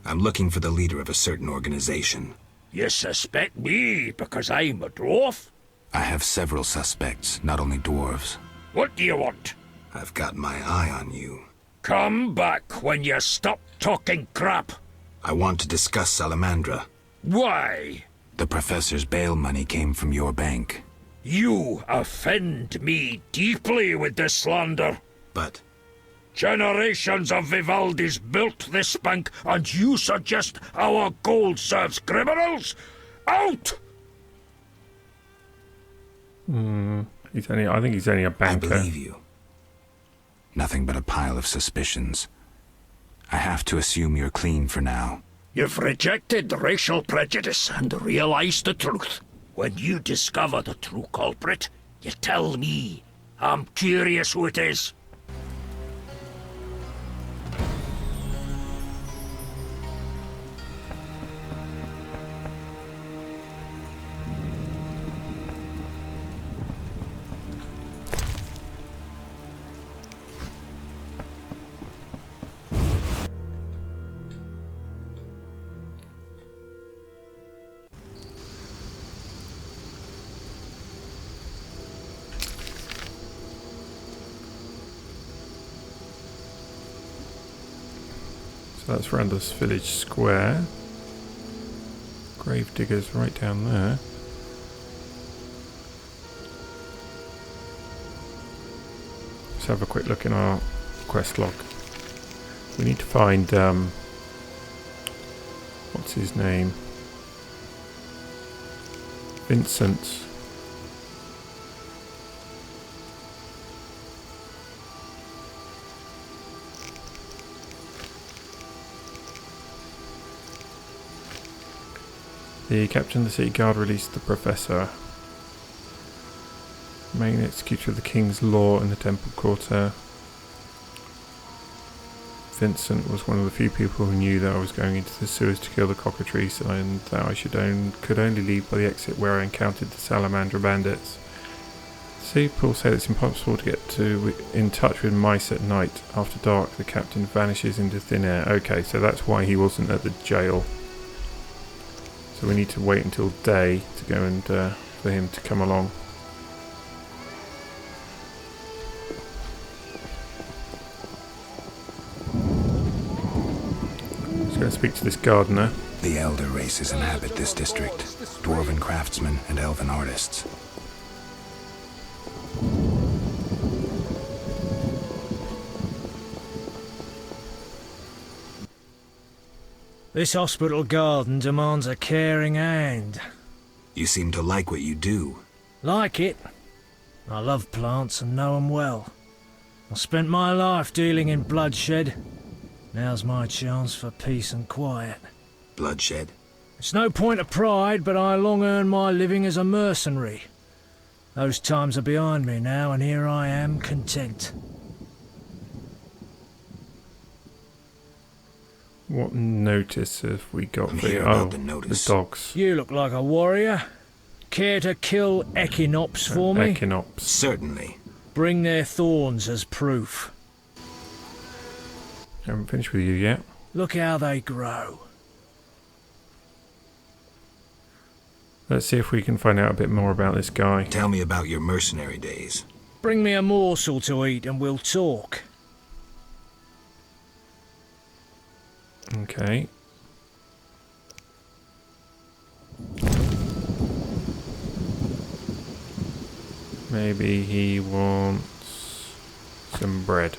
I'm looking for the leader of a certain organization. You suspect me because I'm a dwarf? I have several suspects, not only dwarves. What do you want? I've got my eye on you. Come back when you stop talking crap. I want to discuss Salamandra. Why? The professor's bail money came from your bank. You offend me deeply with this slander. But generations of Vivaldis built this bank, and you suggest our gold serves criminals? Out! I think he's only a banker. I believe you. Nothing but a pile of suspicions. I have to assume you're clean for now. You've rejected racial prejudice and realized the truth. When you discover the true culprit, you tell me. I'm curious who it is. So that's Randall's Village Square. Gravedigger's right down there. Let's have a quick look in our quest log. We need to find what's his name? Vincent. The captain of the city guard released the professor. Main executor of the king's law in the temple quarter. Vincent was one of the few people who knew that I was going into the sewers to kill the cockatrice and that I could only leave by the exit where I encountered the Salamandra bandits. See, Paul said it's impossible to get in touch with mice at night. After dark, the captain vanishes into thin air. Okay, so that's why he wasn't at the jail. So we need to wait until day to go and for him to come along. Just going to speak to this gardener. The elder races inhabit this district. Dwarven craftsmen and elven artists. This hospital garden demands a caring hand. You seem to like what you do. Like it? I love plants and know them well. I spent my life dealing in bloodshed. Now's my chance for peace and quiet. Bloodshed? It's no point of pride, but I long earned my living as a mercenary. Those times are behind me now, and here I am, content. What notice have we got? I'm here about the notice. The dogs. You look like a warrior. Care to kill Echinops for me? Echinops. Certainly. Bring their thorns as proof. I haven't finished with you yet. Look how they grow. Let's see if we can find out a bit more about this guy. Tell me about your mercenary days. Bring me a morsel to eat and we'll talk. Okay. Maybe he wants some bread.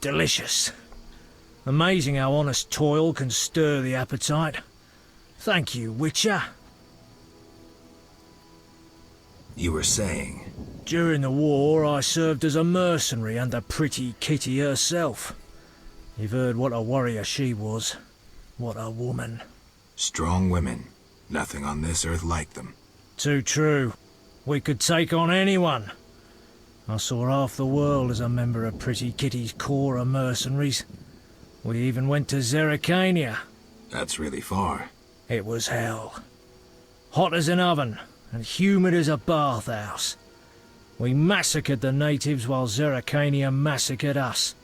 Delicious. Amazing how honest toil can stir the appetite. Thank you, Witcher. You were saying? During the war, I served as a mercenary under pretty Kitty herself. You've heard what a warrior she was. What a woman. Strong women. Nothing on this earth like them. Too true. We could take on anyone. I saw half the world as a member of Pretty Kitty's corps of mercenaries. We even went to Zerrikania. That's really far. It was hell. Hot as an oven, and humid as a bathhouse. We massacred the natives while Zerrikania massacred us.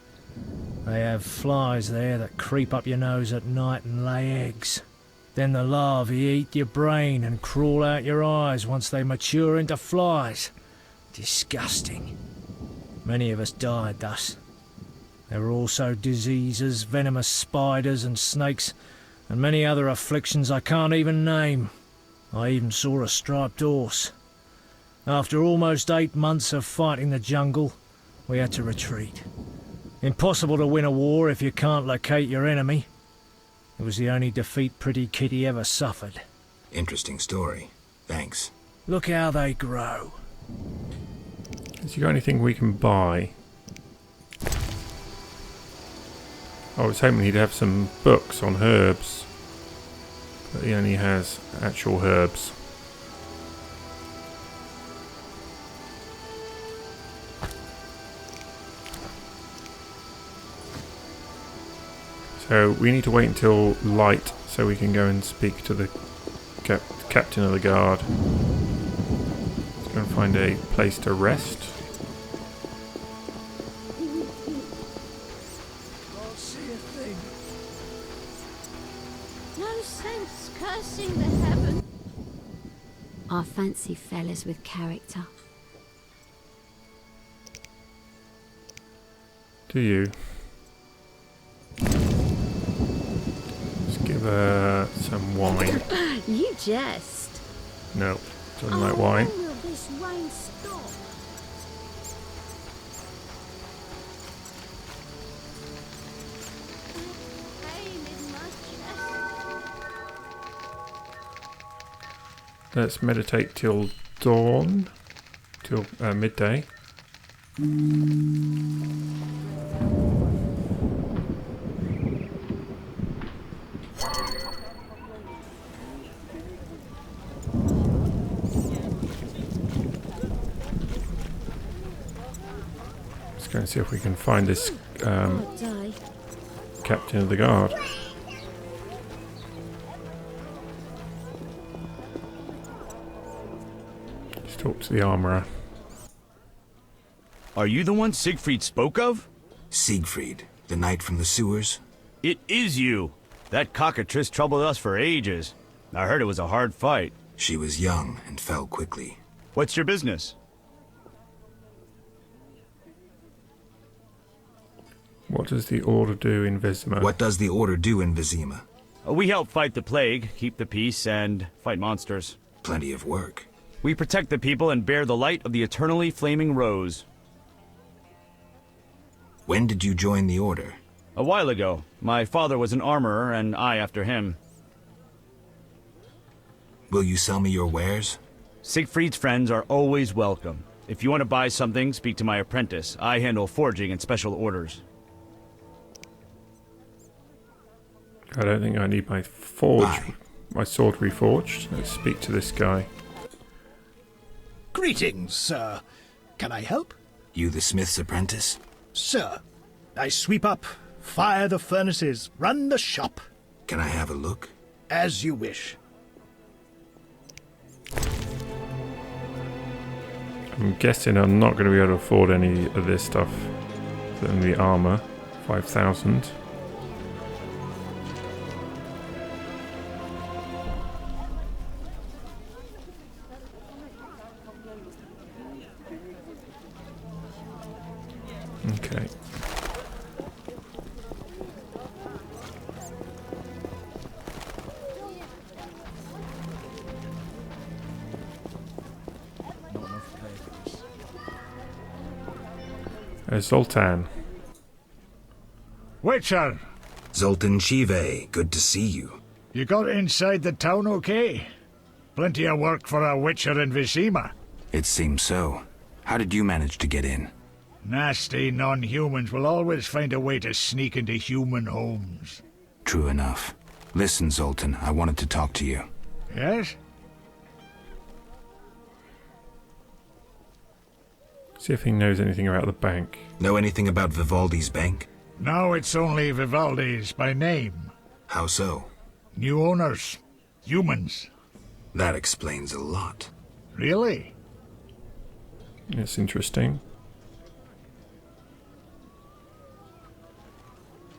They have flies there that creep up your nose at night and lay eggs. Then the larvae eat your brain and crawl out your eyes once they mature into flies. Disgusting. Many of us died thus. There were also diseases, venomous spiders and snakes, and many other afflictions I can't even name. I even saw a striped horse. After almost 8 months of fighting the jungle, we had to retreat. Impossible to win a war if you can't locate your enemy. It was the only defeat Pretty Kitty ever suffered. Interesting story. Thanks. Look how they grow. Has he got anything we can buy? I was hoping he'd have some books on herbs, but he only has actual herbs. So we need to wait until light so we can go and speak to the captain of the guard. Let's go and find a place to rest. Can't see a thing. No sense cursing the heaven. I fancy fellas with character. Do you? Give her some wine. You jest. No, doesn't like wine. When will this rain stop? Pain in my chest. Let's meditate till dawn, till midday. Let's go and see if we can find this captain of the guard. Let's talk to the armourer. Are you the one Siegfried spoke of? Siegfried, the knight from the sewers? It is you. That cockatrice troubled us for ages. I heard it was a hard fight. She was young and fell quickly. What's your business? What does the order do in Vizima? What does the order do in Vizima? We help fight the plague, keep the peace, and fight monsters. Plenty of work. We protect the people and bear the light of the eternally flaming rose. When did you join the order? A while ago. My father was an armorer, and I after him. Will you sell me your wares? Siegfried's friends are always welcome. If you want to buy something, speak to my apprentice. I handle forging and special orders. I don't think I need my my sword reforged. Let's speak to this guy. Greetings, sir. Can I help? You the smith's apprentice? Sir, I sweep up, fire the furnaces, run the shop. Can I have a look? As you wish. I'm guessing I'm not going to be able to afford any of this stuff. Certainly the armour, 5,000. Okay. Zoltan. Witcher! Zoltan Chive, good to see you. You got inside the town okay? Plenty of work for a Witcher in Vizima. It seems so. How did you manage to get in? Nasty non-humans will always find a way to sneak into human homes. True enough. Listen, Zoltan, I wanted to talk to you. Yes? See if he knows anything about the bank. Know anything about Vivaldi's bank? No, it's only Vivaldi's by name. How so? New owners. Humans. That explains a lot. Really? It's interesting.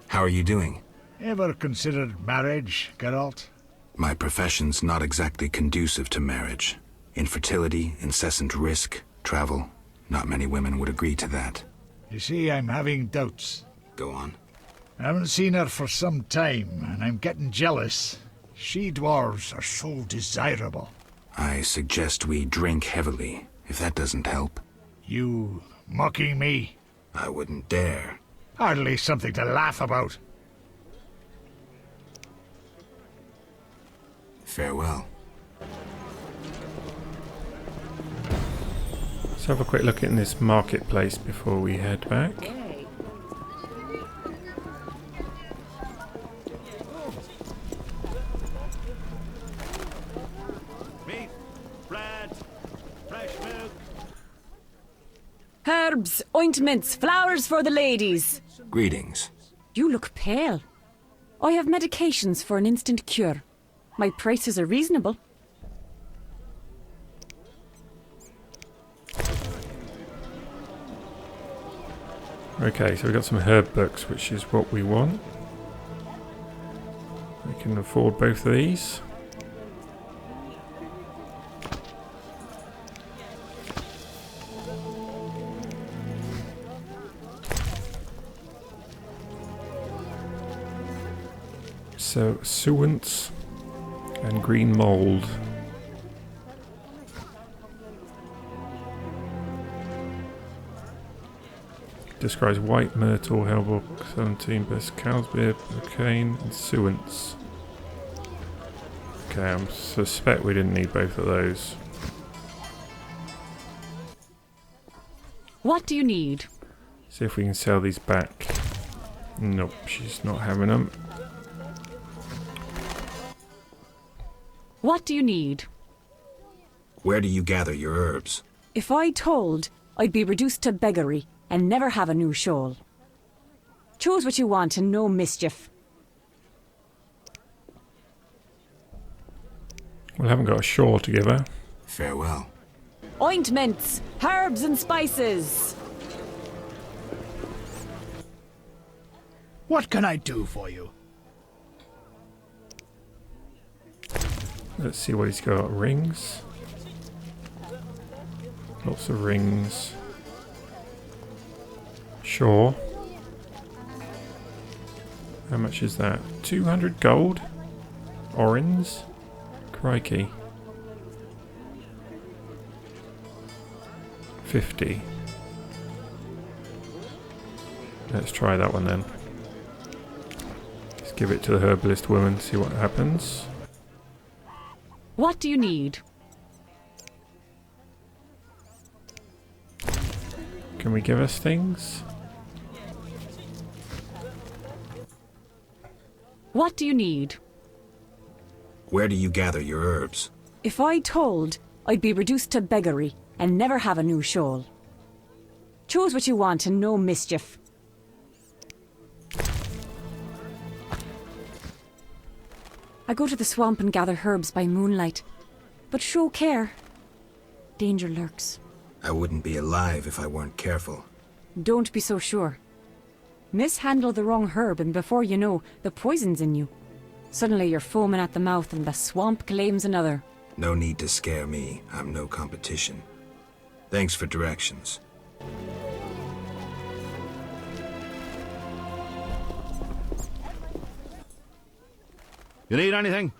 How are you doing? Ever considered marriage, Geralt? My profession's not exactly conducive to marriage. Infertility, incessant risk, travel. Not many women would agree to that. You see, I'm having doubts. Go on. I haven't seen her for some time, and I'm getting jealous. She-dwarves are so desirable. I suggest we drink heavily, if that doesn't help. You mocking me? I wouldn't dare. Hardly something to laugh about. Farewell. Let's have a quick look in this marketplace before we head back. Meat, bread, fresh milk. Herbs, ointments, flowers for the ladies. Greetings. You look pale. I have medications for an instant cure. My prices are reasonable. Okay, so we've got some herb books, which is what we want. We can afford both of these. So, suants and green mould. Describes white myrtle, hellebore, 17 best cow's beer, cocaine, and suants. Okay, I suspect we didn't need both of those. What do you need? See if we can sell these back. Nope, she's not having them. What do you need? Where do you gather your herbs? If I told, I'd be reduced to beggary and never have a new shawl. Choose what you want and no mischief. We haven't got a shawl to give her. Farewell. Ointments, herbs and spices. What can I do for you? Let's see what he's got. Rings. Lots of rings. Sure. How much is that? 200 gold? Orange? Crikey. 50. Let's try that one then. Let's give it to the herbalist woman, see what happens. What do you need? Can we give us things? What do you need? Where do you gather your herbs? If I told, I'd be reduced to beggary and never have a new shawl. Choose what you want and no mischief. I go to the swamp and gather herbs by moonlight. But show care. Danger lurks. I wouldn't be alive if I weren't careful. Don't be so sure. Mishandle the wrong herb and before you know, the poison's in you. Suddenly you're foaming at the mouth and the swamp claims another. No need to scare me. I'm no competition. Thanks for directions. You need anything?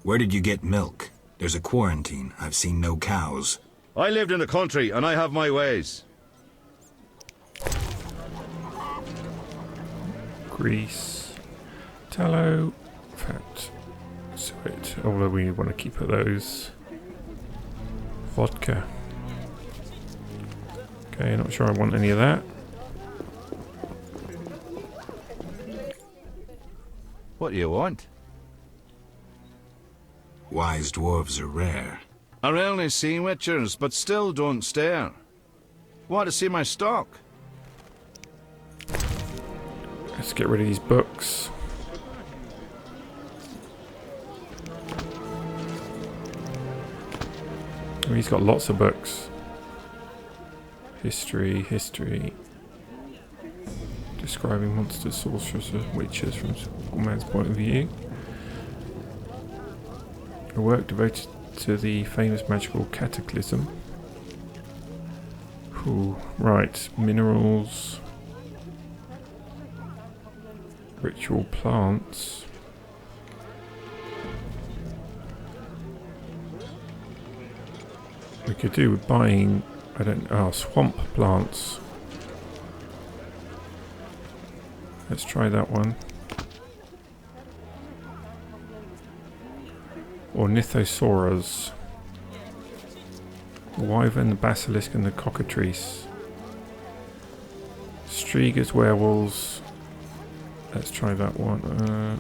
Where did you get milk? There's a quarantine. I've seen no cows. I lived in the country and I have my ways. Grease. Tallow. Fat. Suet. Although we want to keep those. Vodka. Okay, not sure I want any of that. What do you want? Wise dwarves are rare. I only seen Witchers, but still don't stare. Want to see my stock? Let's get rid of these books. Oh, he's got lots of books. History. Describing monsters, sorcerers, witches from a man's point of view. A work devoted to the famous magical cataclysm. Ooh, right, minerals. Ritual plants. We could do with buying, swamp plants. Let's try that one. Ornithosauras. The wyvern, the basilisk and the cockatrice. Strigas, werewolves. Let's try that one.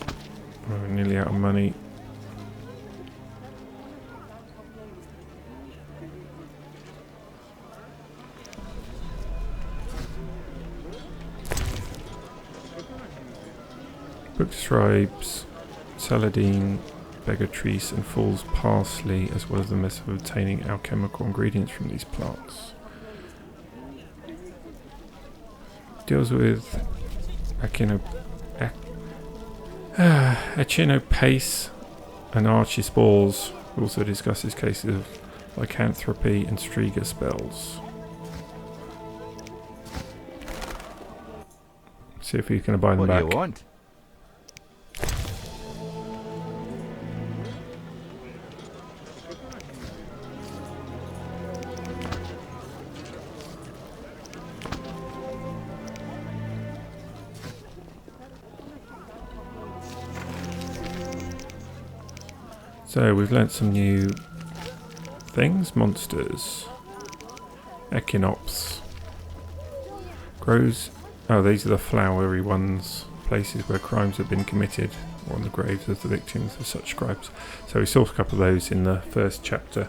We're nearly out of money. Book scribes, saladine, begatrice and fool's parsley, as well as the method of obtaining alchemical ingredients from these plants. Deals with echinopace and archispores. Also discusses cases of lycanthropy and striga spells. See if he's going to buy them back. What do you want? So we've learnt some new things. Monsters. Echinops. Grows. Oh, these are the flowery ones. Places where crimes have been committed, or on the graves of the victims of such crimes. So we saw a couple of those in the first chapter.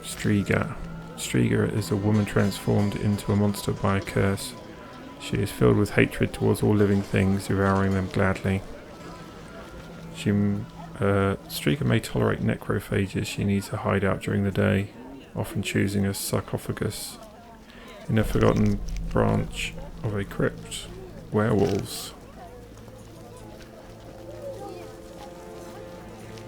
Striga. Striga is a woman transformed into a monster by a curse. She is filled with hatred towards all living things, devouring them gladly. Striga may tolerate necrophages. She needs a hideout during the day, often choosing a sarcophagus in a forgotten branch of a crypt. Werewolves.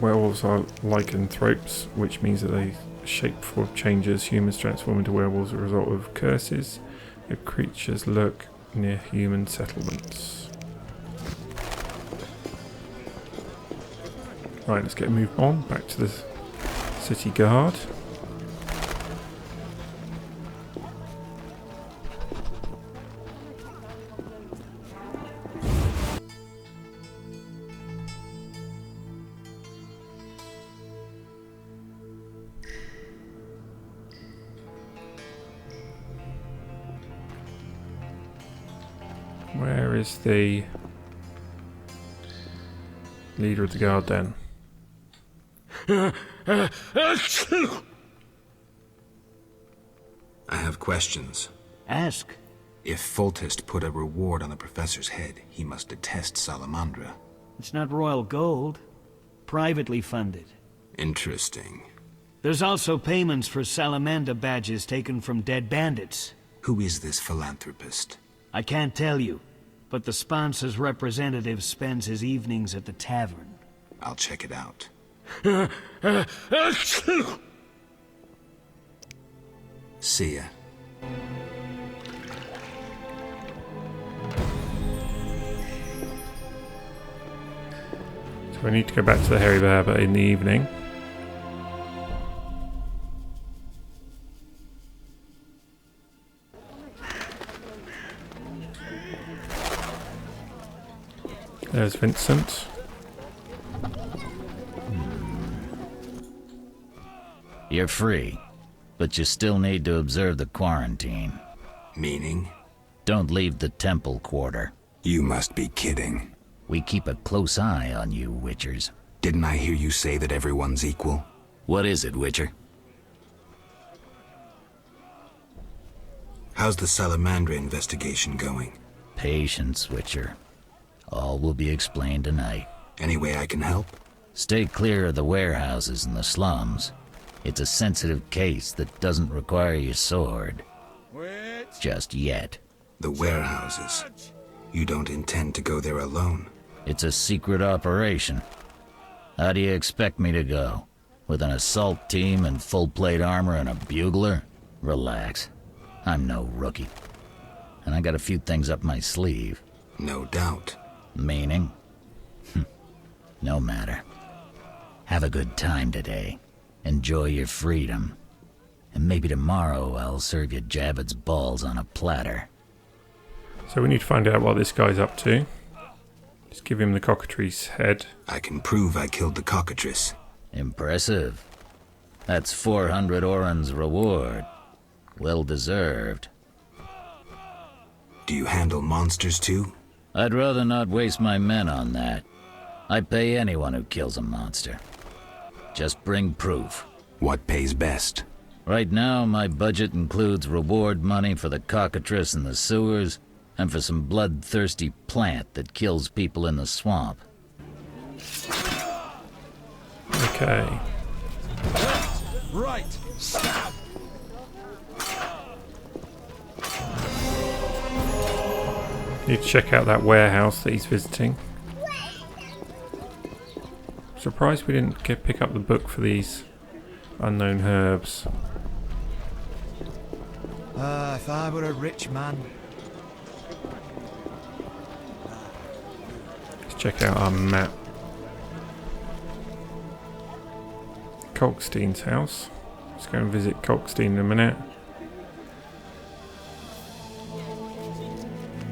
Werewolves are lycanthropes, which means that they shape form changes. Humans transform into werewolves as a result of curses. The creatures lurk near human settlements. Right, let's get moved on back to the city guard. Where is the leader of the guard then? I have questions. Ask. If Foltest put a reward on the professor's head, he must detest Salamandra. It's not royal gold. Privately funded. Interesting. There's also payments for Salamander badges taken from dead bandits. Who is this philanthropist? I can't tell you, but the sponsor's representative spends his evenings at the tavern. I'll check it out. See ya. So we need to go back to the Hairy Bear, but in the evening. There's Vincent. You're free, but you still need to observe the quarantine. Meaning? Don't leave the temple quarter. You must be kidding. We keep a close eye on you, Witchers. Didn't I hear you say that everyone's equal? What is it, Witcher? How's the Salamandra investigation going? Patience, Witcher. All will be explained tonight. Any way I can help? Stay clear of the warehouses and the slums. It's a sensitive case that doesn't require your sword. Just yet. The warehouses. You don't intend to go there alone? It's a secret operation. How do you expect me to go? With an assault team and full plate armor and a bugler? Relax. I'm no rookie. And I got a few things up my sleeve. No doubt. Meaning? No matter. Have a good time today. Enjoy your freedom. And maybe tomorrow I'll serve you Javed's balls on a platter. So we need to find out what this guy's up to. Just give him the cockatrice head. I can prove I killed the cockatrice. Impressive. That's 400 Oren's reward. Well deserved. Do you handle monsters too? I'd rather not waste my men on that. I pay anyone who kills a monster. Just bring proof. What pays best? Right now, my budget includes reward money for the cockatrice in the sewers, and for some bloodthirsty plant that kills people in the swamp. Okay. Right. Stop. Need to check out that warehouse that he's visiting. Surprised we didn't pick up the book for these unknown herbs. If I were a rich man. Let's check out our map. Kolkstein's house. Let's go and visit Kolkstein in a minute.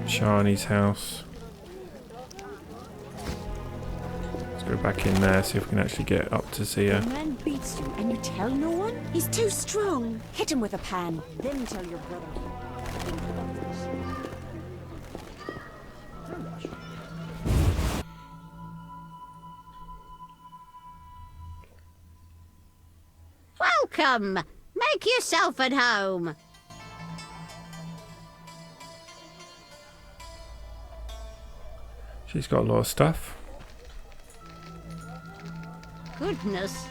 Shani's house. Let's go back in there, see if we can actually get up to see her. The man beats you and you tell no one? He's too strong. Hit him with a pan, then tell your brother. Welcome. Make yourself at home. She's got a lot of stuff. Goodness.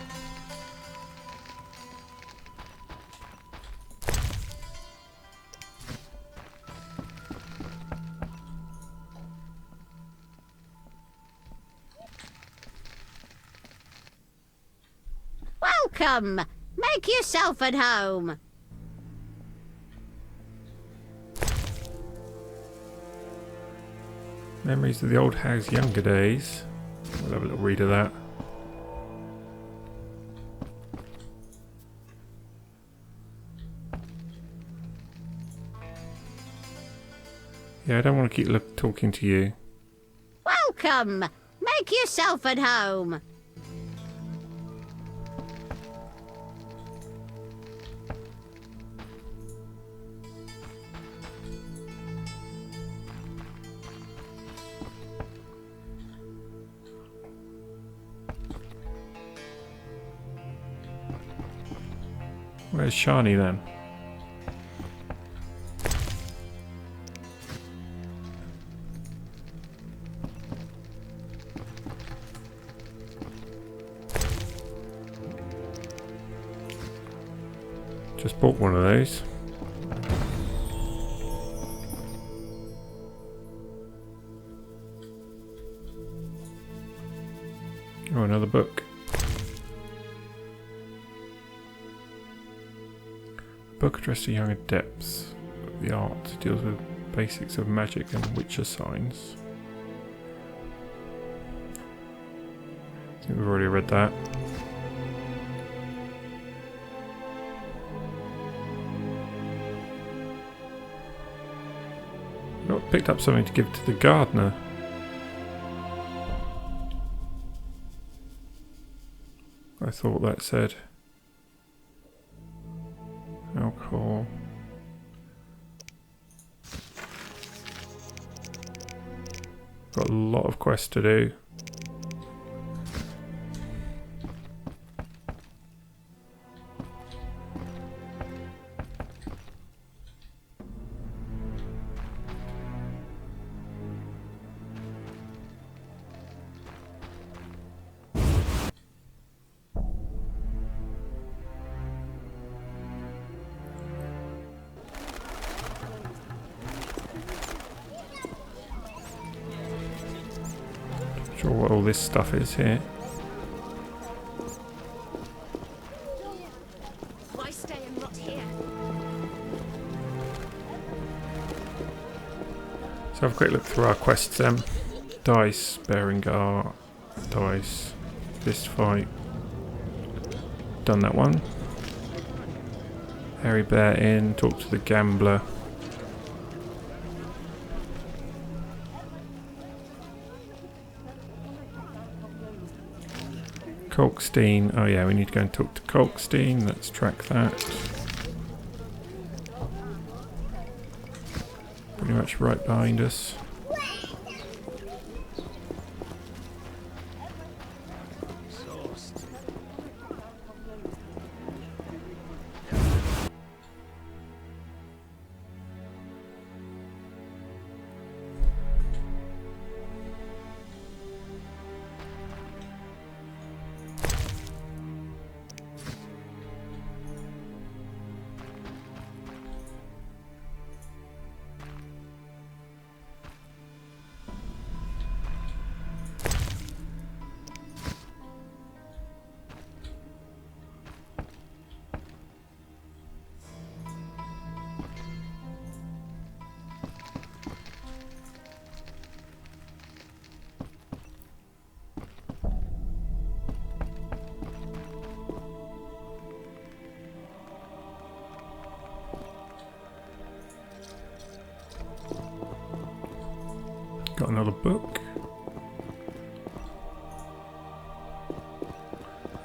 Welcome. Make yourself at home. Memories of the old hag's younger days. We'll have a little read of that. Yeah, I don't want to keep talking to you. Welcome. Make yourself at home. Where's Shani then? Just bought one of those. Oh, another book. Book addressed to young adepts of the art, deals with basics of magic and Witcher signs. I think we've already read that. Oh, picked up something to give to the gardener. I thought that said alcohol. Got a lot of quests to do. what all this stuff is here. Why stay and rot here? So have a quick look through our quests then. Dice, Berengar, dice, fist fight. Done that one. Hairy Bear Inn, talk to the gambler. Kolkstein, oh yeah, we need to go and talk to Kolkstein, let's track that. Pretty much right behind us. Got another book.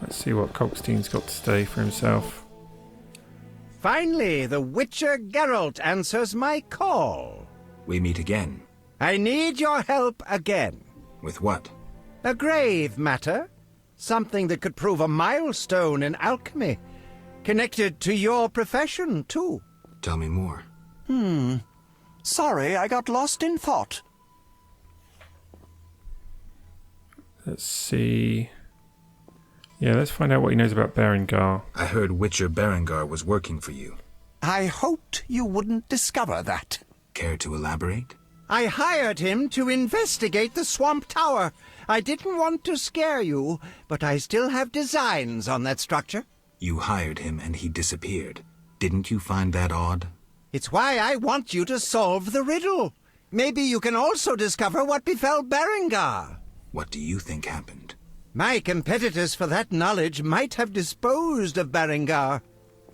Let's see what Kolkstein's got to say for himself. Finally, the Witcher Geralt answers my call. We meet again. I need your help again. With what? A grave matter. Something that could prove a milestone in alchemy. Connected to your profession, too. Tell me more. Sorry, I got lost in thought. Let's see. Yeah, let's find out what he knows about Berengar. I heard Witcher Berengar was working for you. I hoped you wouldn't discover that. Care to elaborate? I hired him to investigate the Swamp Tower. I didn't want to scare you, but I still have designs on that structure. You hired him and he disappeared. Didn't you find that odd? It's why I want you to solve the riddle. Maybe you can also discover what befell Berengar. What do you think happened? My competitors for that knowledge might have disposed of Berengar.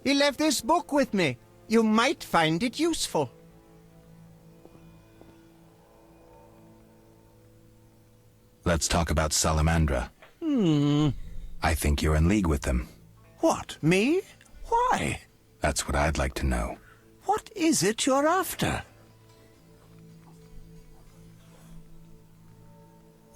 He left this book with me. You might find it useful. Let's talk about Salamandra. I think you're in league with them. What, me? Why? That's what I'd like to know. What is it you're after?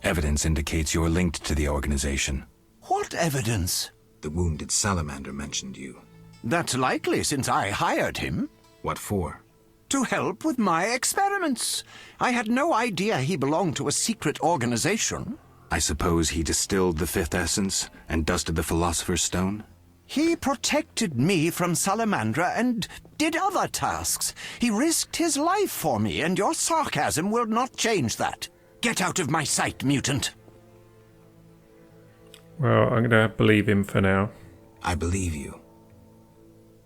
Evidence indicates you're linked to the organization. What evidence? The wounded salamander mentioned you. That's likely, since I hired him. What for? To help with my experiments. I had no idea he belonged to a secret organization. I suppose he distilled the fifth essence and dusted the Philosopher's Stone? He protected me from Salamandra and did other tasks. He risked his life for me, and your sarcasm will not change that. Get out of my sight, mutant. Well, I'm going to believe him for now. I believe you.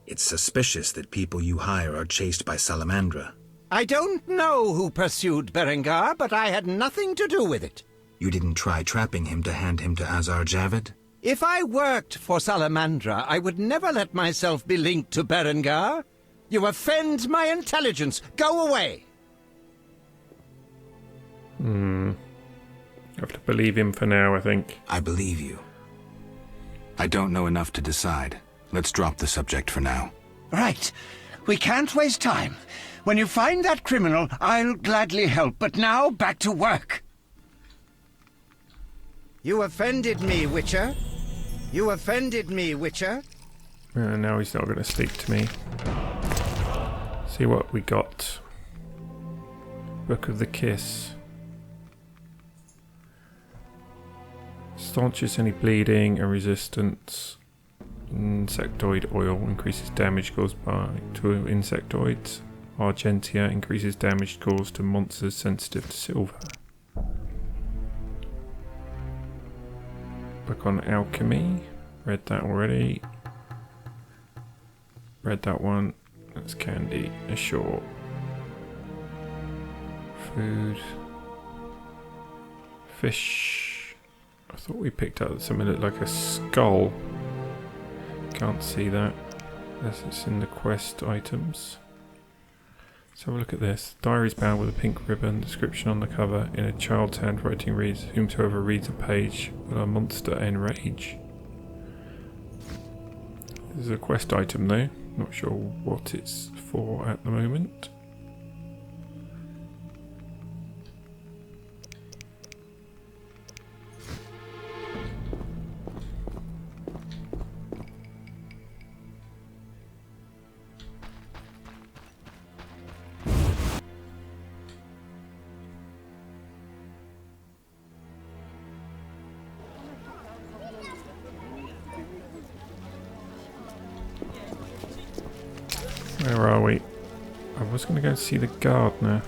It's suspicious that people you hire are chased by Salamandra. I don't know who pursued Berengar, but I had nothing to do with it. You didn't try trapping him to hand him to Azar Javid? If I worked for Salamandra, I would never let myself be linked to Berengar. You offend my intelligence. Go away. I have to believe him for now, I think. I believe you. I don't know enough to decide. Let's drop the subject for now. Right. We can't waste time. When you find that criminal, I'll gladly help. But now, back to work. You offended me, Witcher. You offended me, Witcher. Now he's not going to speak to me. See what we got. Book of the Kiss. Staunches any bleeding and resistance. Insectoid oil increases damage caused to insectoids. Argentia increases damage caused to monsters sensitive to silver. Book on alchemy. Read that already. Read that one. That's candy. Ashore. Food. Fish. I thought we picked up something that looked like a skull. Can't see that. It's in the quest items. So have a look at this. Diary's bound with a pink ribbon. Description on the cover in a child's handwriting reads, "Whomsoever reads a page will a monster enrage." This is a quest item though. Not sure what it's for at the moment. Where are we? I was going to go and see the gardener.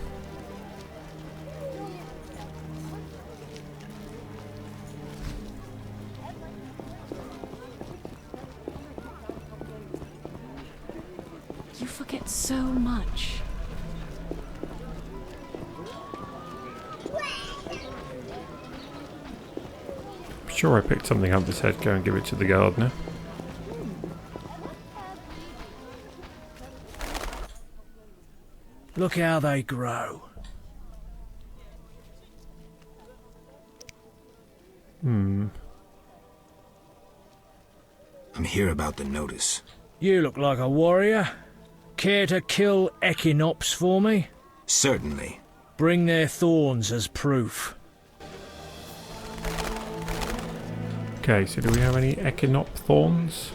You forget so much. I'm sure I picked something up that said go and give it to the gardener. Look how they grow. I'm here about the notice. You look like a warrior. Care to kill Echinops for me? Certainly. Bring their thorns as proof. Okay, so do we have any Echinop thorns?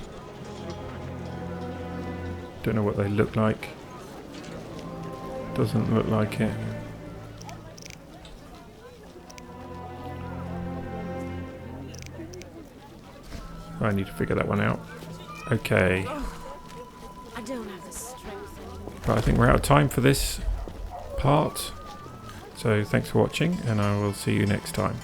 Don't know what they look like. Doesn't look like it. I need to figure that one out. Okay. I don't have the strength. But I think we're out of time for this part. So thanks for watching, and I will see you next time.